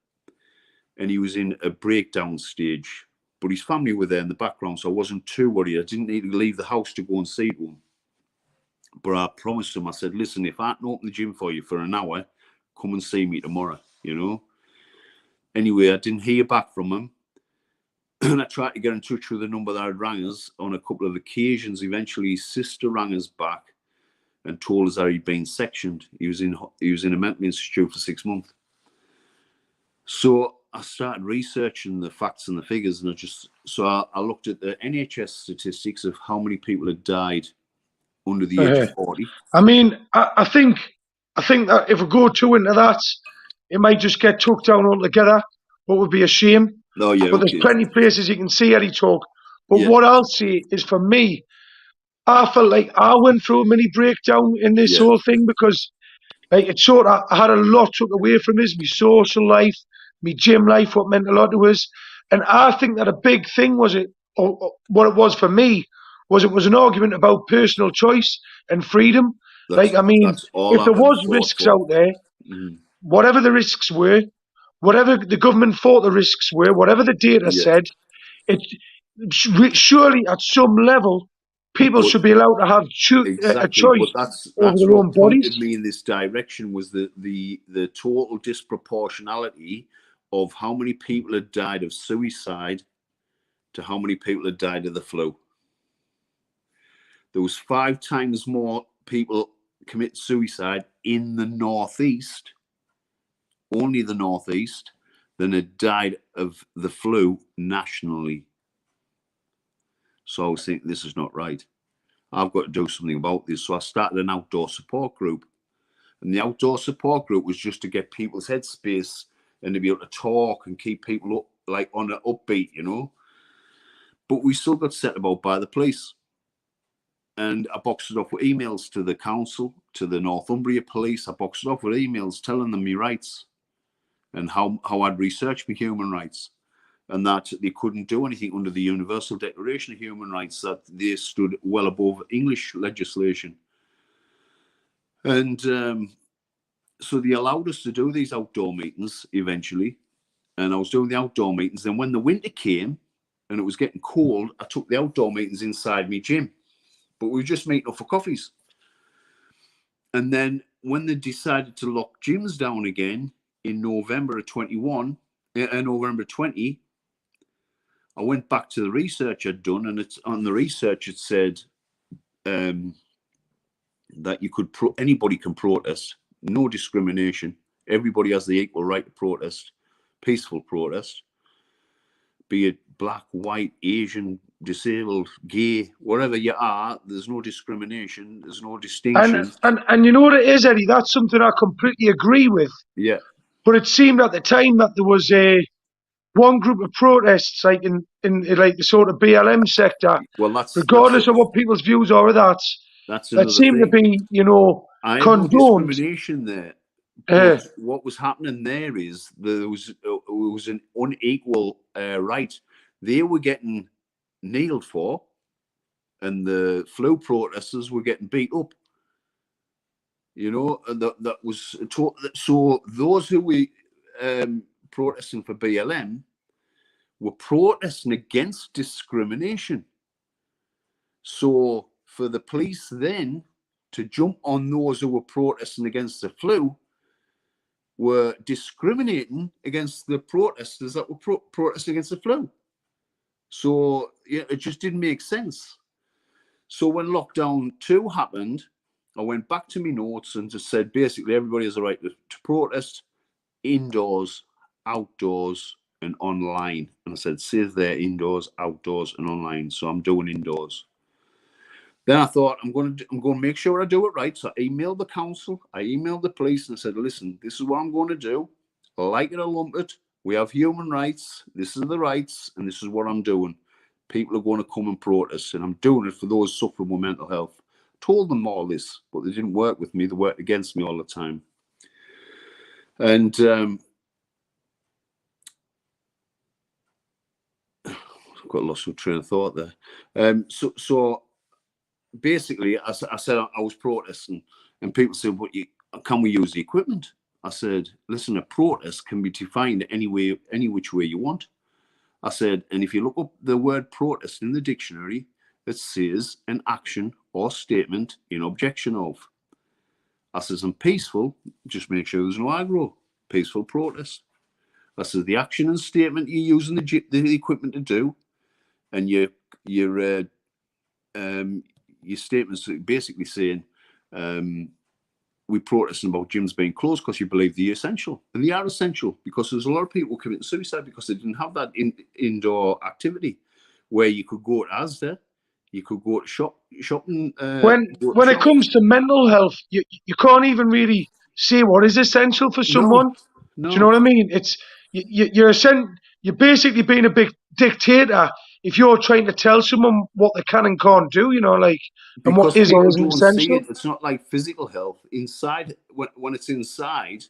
And he was in a breakdown stage, but his family were there in the background, so I wasn't too worried. I didn't need to leave the house to go and see him. But I promised him, I said, listen, if I can open the gym for you for an hour, come and see me tomorrow, you know. Anyway, I didn't hear back from him. And I tried to get in touch with the number that had rang us on a couple of occasions. Eventually, his sister rang us back and told us that he'd been sectioned. He was in a mental institute for 6 months. So I started researching the facts and the figures, and I looked at the NHS statistics of how many people had died under the age of 40. I mean, I think that if we go too into that, it might just get took down altogether. What would be a shame. Oh, yeah, but there's plenty of places you can see Eddy talk. But what I'll say is, for me, I felt like I went through a mini breakdown in this whole thing, because like I had a lot took away from us, my social life, my gym life, what meant a lot to us. And I think that a big thing was what it was for me was it was an argument about personal choice and freedom. If there was risks out there, whatever the risks were, whatever the government thought the risks were, whatever the data said, surely at some level, people should be allowed to have a exactly, choice but that's over their what own pointed bodies. me in this direction, was the total disproportionality of how many people had died of suicide to how many people had died of the flu. There was 5 times more people commit suicide in the Northeast, only the Northeast, than had died of the flu nationally. So I was thinking, this is not right. I've got to do something about this. So I started an outdoor support group. And the outdoor support group was just to get people's headspace and to be able to talk and keep people up, like on an upbeat, you know. But we still got set about by the police. And I boxed it off with emails to the council, to the Northumbria police. I boxed it off with emails telling them my rights and how I'd researched my human rights, and that they couldn't do anything under the Universal Declaration of Human Rights, that they stood well above English legislation. And so they allowed us to do these outdoor meetings eventually. And I was doing the outdoor meetings. Then when the winter came and it was getting cold, I took the outdoor meetings inside my gym. But we were just meeting up for coffees. And then when they decided to lock gyms down again in November of 20, I went back to the research I'd done, and it's on the research it said that you could anybody can protest, no discrimination. Everybody has the equal right to protest, peaceful protest, be it black, white, Asian, disabled, gay, whatever you are. There's no discrimination. There's no distinction. And you know what it is, Eddie? That's something I completely agree with. Yeah. But it seemed at the time that there was one group of protests, like in like the sort of BLM sector. Well, regardless of what people's views are of that seemed to be, you know, I condoned. No discrimination there. But what was happening there is there was an unequal right. They were getting kneeled for, and the flu protesters were getting beat up. You know, and that was so. Those who were protesting for BLM were protesting against discrimination. So for the police then to jump on those who were protesting against the flu were discriminating against the protesters that were protesting against the flu. So yeah, it just didn't make sense. So when lockdown 2 happened, I went back to my notes and just said, basically, everybody has a right to protest indoors, outdoors, and online. And I said, save there, indoors, outdoors, and online. So I'm doing indoors. Then I thought, I'm going to make sure I do it right. So I emailed the council, I emailed the police, and I said, listen, this is what I'm going to do. Like it or lump it, we have human rights. This is the rights, and this is what I'm doing. People are going to come and protest, and I'm doing it for those suffering with mental health. Told them all this, but they didn't work with me. They worked against me all the time. And I've got lost my train of thought there. So basically, I said I was protesting, and people said, "What? Can we use the equipment?" I said, "Listen, a protest can be defined any which way you want." I said, and if you look up the word protest in the dictionary, it says an action or statement in objection of. I says, and peaceful, just make sure there's no aggro. Peaceful protest. I says, the action and statement you're using the equipment to do, and your statements basically saying, we're protesting about gyms being closed because you believe they're essential. And they are essential because there's a lot of people committing suicide because they didn't have that indoor activity where you could go to Asda, you could go to shopping. When it comes to mental health, you can't even really say what is essential for someone. No. Do you know what I mean? It's you're basically being a big dictator if you're trying to tell someone what they can and can't do. You know, like, and what is or isn't essential. It's not like physical health. Inside, when it's inside,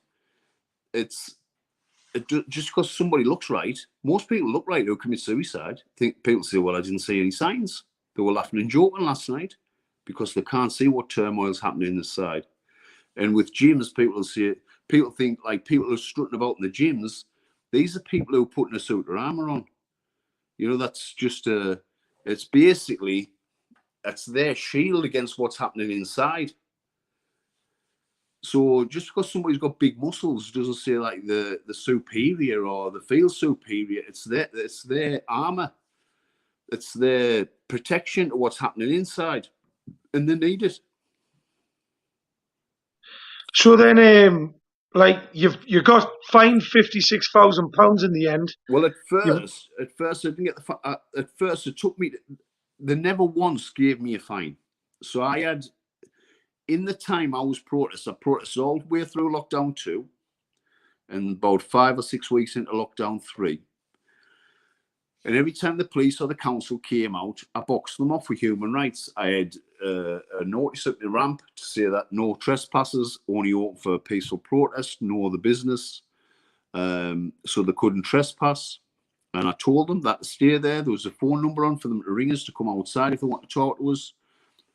just because somebody looks right. Most people look right who commit suicide. People say, "Well, I didn't see any signs." They were laughing and joking last night because they can't see what turmoil's happening inside. And with gyms, people think like people who are strutting about in the gyms. These are people who are putting a suit of armor on. You know, that's just it's basically it's their shield against what's happening inside. So just because somebody's got big muscles doesn't say like the superior or the feel superior. It's their armor. It's their protection to what's happening inside, and they need it. So then, like you got fined £56,000 in the end. Well, at first I didn't get the. At first, it took me. They never once gave me a fine. So I had, in the time I was protesting, I protested all the way through lockdown 2, and about 5 or 6 weeks into lockdown 3. And every time the police or the council came out, I boxed them off with human rights. I had a notice at the ramp to say that no trespassers, only open for peaceful protest, no other business. So they couldn't trespass. And I told them that to stay there. There was a phone number on for them to ring us to come outside if they want to talk to us.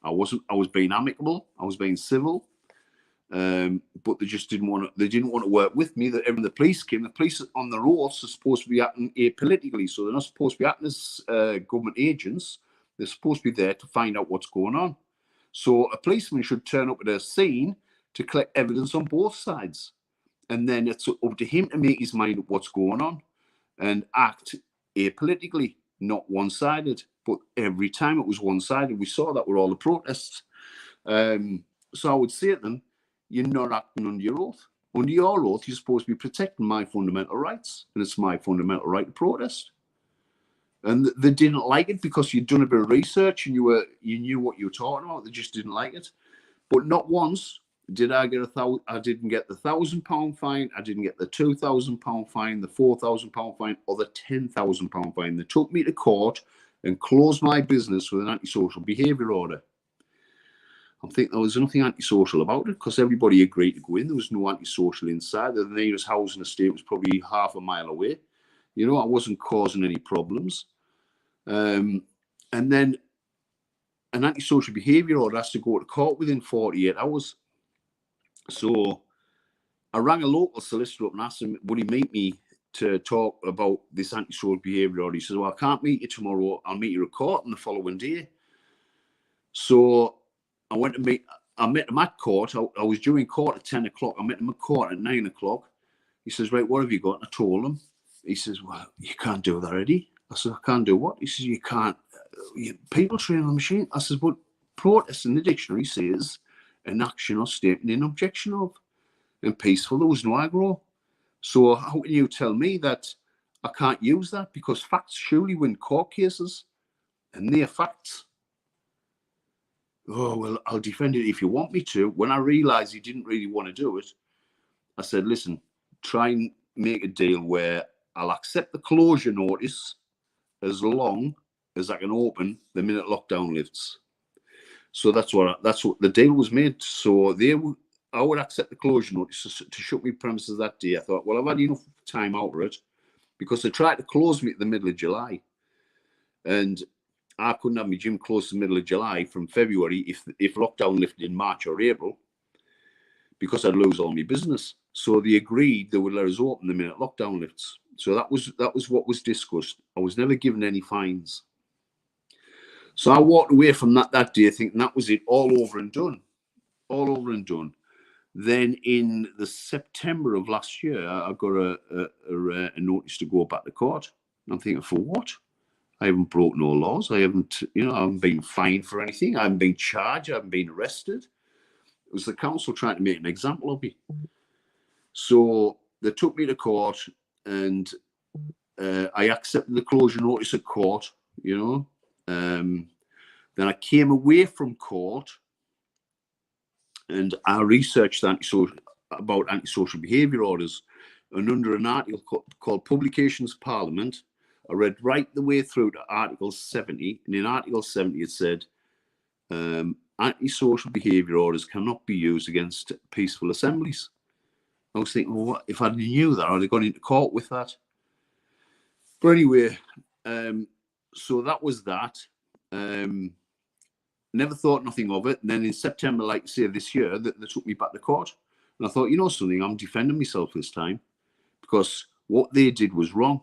I was being amicable. I was being civil. But they just didn't want to work with me. That when the police came, the police on the roads are supposed to be acting apolitically. So they're not supposed to be acting as government agents. They're supposed to be there to find out what's going on. So a policeman should turn up at a scene to collect evidence on both sides. And then it's up to him to make his mind up what's going on and act apolitically, not one-sided. But every time it was one-sided. We saw that with all the protests. So I would say to them, you're not acting under your oath. Under your oath, you're supposed to be protecting my fundamental rights. And it's my fundamental right to protest. And they didn't like it because you'd done a bit of research and you knew what you were talking about. They just didn't like it. But not once did I get I didn't get the £1,000 fine. I didn't get the £2,000 fine, the £4,000 fine, or the £10,000 fine. They took me to court and closed my business with an antisocial behaviour order. I think there was nothing antisocial about it because everybody agreed to go in. There was no antisocial inside. The nearest housing estate was probably half a mile away. You know, I wasn't causing any problems. And then an antisocial behaviour order has to go to court within 48 hours. So I rang a local solicitor up and asked him, would he meet me to talk about this antisocial behaviour order? He says, well, I can't meet you tomorrow. I'll meet you at court on the following day. So I met him at court. I was due in court at 10 o'clock. I met him at court at 9 o'clock. He says, right, what have you got? And I told him. He says, well, you can't do that, Eddie. I said, I can't do what? He says, you can't. People train on the machine. I said, but protest in the dictionary says an action or statement in objection of. And peaceful, there was no aggro. So how can you tell me that I can't use that? Because facts surely win court cases. And they're facts. Oh, well, I'll defend it if you want me to. When I realised he didn't really want to do it, I said, listen, try and make a deal where I'll accept the closure notice as long as I can open the minute lockdown lifts. So that's what the deal was made. So I would accept the closure notice to shut me premises that day. I thought, well, I've had enough time out of it because they tried to close me at the middle of July. And I couldn't have my gym closed to the middle of July from February if lockdown lifted in March or April because I'd lose all my business. So they agreed they would let us open the minute lockdown lifts. So that was what was discussed. I was never given any fines. So I walked away from that day thinking that was it, all over and done. All over and done. Then in the September of last year, I got a notice to go back to court. I'm thinking, for what? I haven't broken no laws. I haven't been fined for anything. I haven't been charged. I haven't been arrested. It was the council trying to make an example of me. So they took me to court and I accepted the closure notice at court, Then I came away from court and I researched about antisocial behaviour orders. And under an article called Publications Parliament, I read right the way through to Article 70. And in Article 70, it said, antisocial behaviour orders cannot be used against peaceful assemblies. I was thinking, well, what if I knew that, I'd have gone into court with that. But anyway, so that was that. Never thought nothing of it. And then in September, like I say, this year, they took me back to court. And I thought, you know something, I'm defending myself this time because what they did was wrong.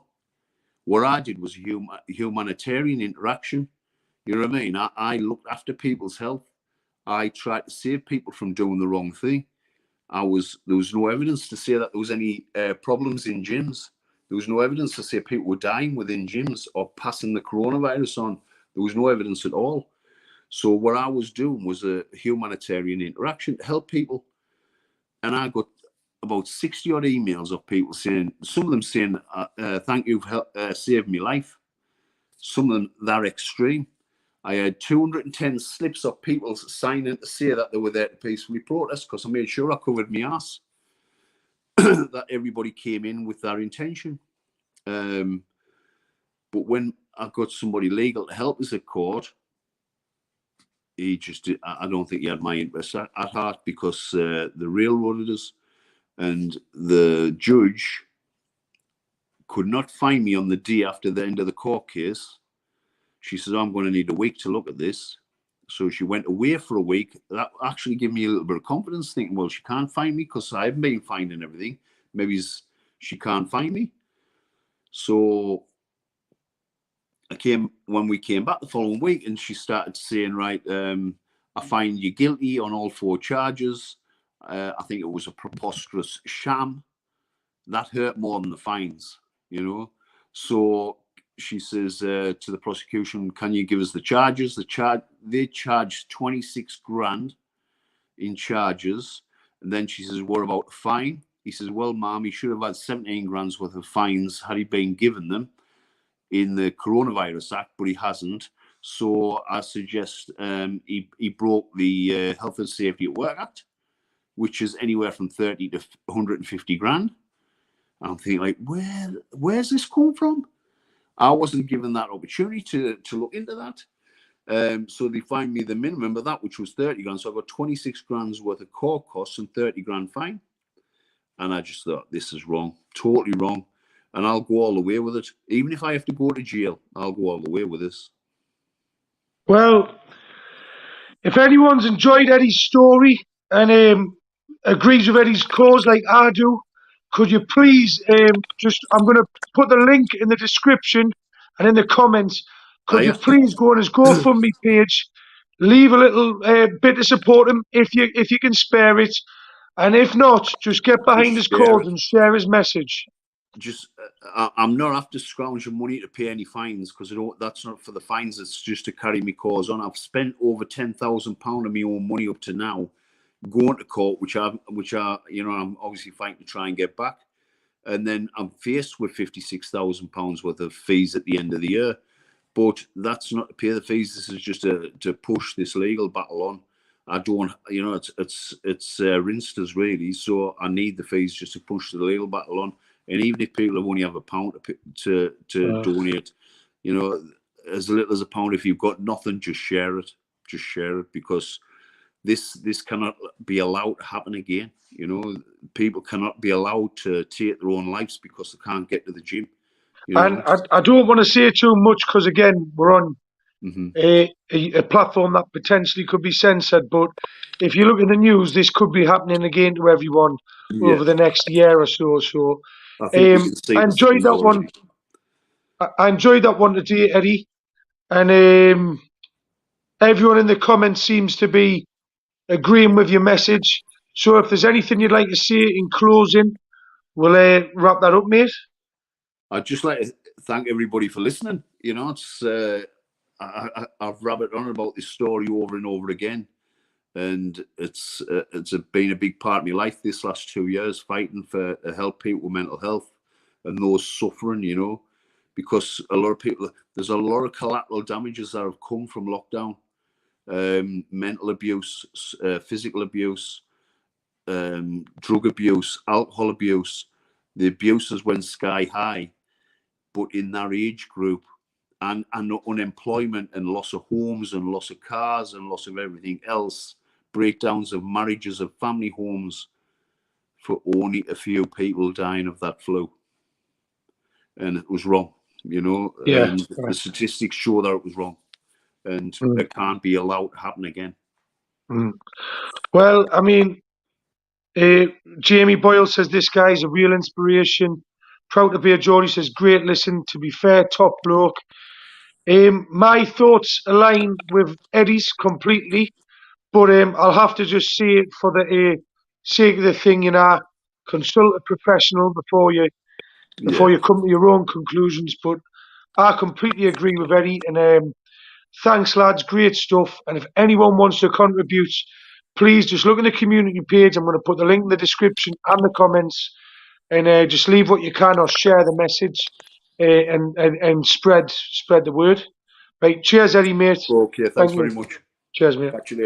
What I did was humanitarian interaction. You know what I mean? I looked after people's health. I tried to save people from doing the wrong thing. There was no evidence to say that there was any problems in gyms. There was no evidence to say people were dying within gyms or passing the coronavirus on. There was no evidence at all. So what I was doing was a humanitarian interaction to help people. And I got about 60 odd emails of people saying, some of them saying, thank you for saving my life. Some of them, they're extreme. I had 210 slips of people signing to say that they were there to peacefully protest, because I made sure I covered my ass. That everybody came in with their intention. But when I got somebody legal to help us at court, he just did, I don't think he had my interest at heart, because the railroaded us, and the judge could not find me on the day after the end of the court case. She says, I'm going to need a week to look at this. So she went away for a week. That actually gave me a little bit of confidence, thinking, well, she can't find me because I haven't been finding everything. Maybe she can't find me. So when we came back the following week, and she started saying, right, I find you guilty on all 4 charges. I think it was a preposterous sham. That hurt more than the fines, you know. So she says to the prosecution, can you give us the charges? They charged 26 grand in charges. And then she says, what about the fine? He says, well, ma'am, he should have had 17 grand's worth of fines had he been given them in the Coronavirus Act, but he hasn't. So I suggest he broke the Health and Safety at Work Act, which is anywhere from 30 to 150 grand. I'm thinking, like, where's this come from? I wasn't given that opportunity to look into that. So they fined me the minimum of that, which was 30 grand. So I got 26 grand's worth of court costs and 30 grand fine. And I just thought, this is wrong, totally wrong. And I'll go all the way with it. Even if I have to go to jail, I'll go all the way with this. Well, if anyone's enjoyed Eddy's story and agrees with Eddy's cause like I do, could you please I'm going to put the link in the description and in the comments. Could you please go on his GoFundMe page, leave a little bit to support him if you can spare it, and if not, just get behind his cause and share his message. I'm not after scrounging money to pay any fines, because that's not for the fines. It's just to carry my cause on. I've spent over £10,000 of my own money up to now going to court, which I'm obviously fighting to try and get back. And then I'm faced with £56,000 worth of fees at the end of the year. But that's not to pay the fees. This is just to push this legal battle on. I don't, it's rinsed us really. So I need the fees just to push the legal battle on. And even if people only have £1 to donate, as little as £1, if you've got nothing, just share it. Just share it, because this cannot be allowed to happen again. People cannot be allowed to take their own lives because they can't get to the gym. And I don't want to say too much, because again, we're on a platform that potentially could be censored. But if you look in the news, this could be happening again to everyone over the next year or so. So I enjoyed that one. I enjoyed that one today, Eddy. And everyone in the comments seems to be agreeing with your message. So if there's anything you'd like to say in closing, we'll wrap that up, mate. I'd just like to thank everybody for listening. It's I've rabbited on about this story over and over again, and it's been a big part of my life this last 2 years, fighting to help people with mental health and those suffering. Because there's a lot of collateral damages that have come from lockdown. Mental abuse, physical abuse, drug abuse, alcohol abuse. The abuses went sky high, but in that age group, and unemployment and loss of homes and loss of cars and loss of everything else, breakdowns of marriages, of family homes, for only a few people dying of that flu. And it was wrong, and the statistics show that it was wrong, and it can't be allowed to happen again. Well, I mean, Jamie Boyle says this guy's a real inspiration. Proud to be a Geordie, says great listen. To be fair, top bloke. My thoughts align with Eddie's completely, but I'll have to just say it for the sake of the thing, consult a professional before you come to your own conclusions. But I completely agree with Eddie, and thanks, lads, great stuff. And if anyone wants to contribute, please just look at the community page. I'm going to put the link in the description and the comments, and just leave what you can or share the message, and spread the word. Right, cheers, Eddie, mate. Okay, thanks very much. Cheers, mate. Catch you later.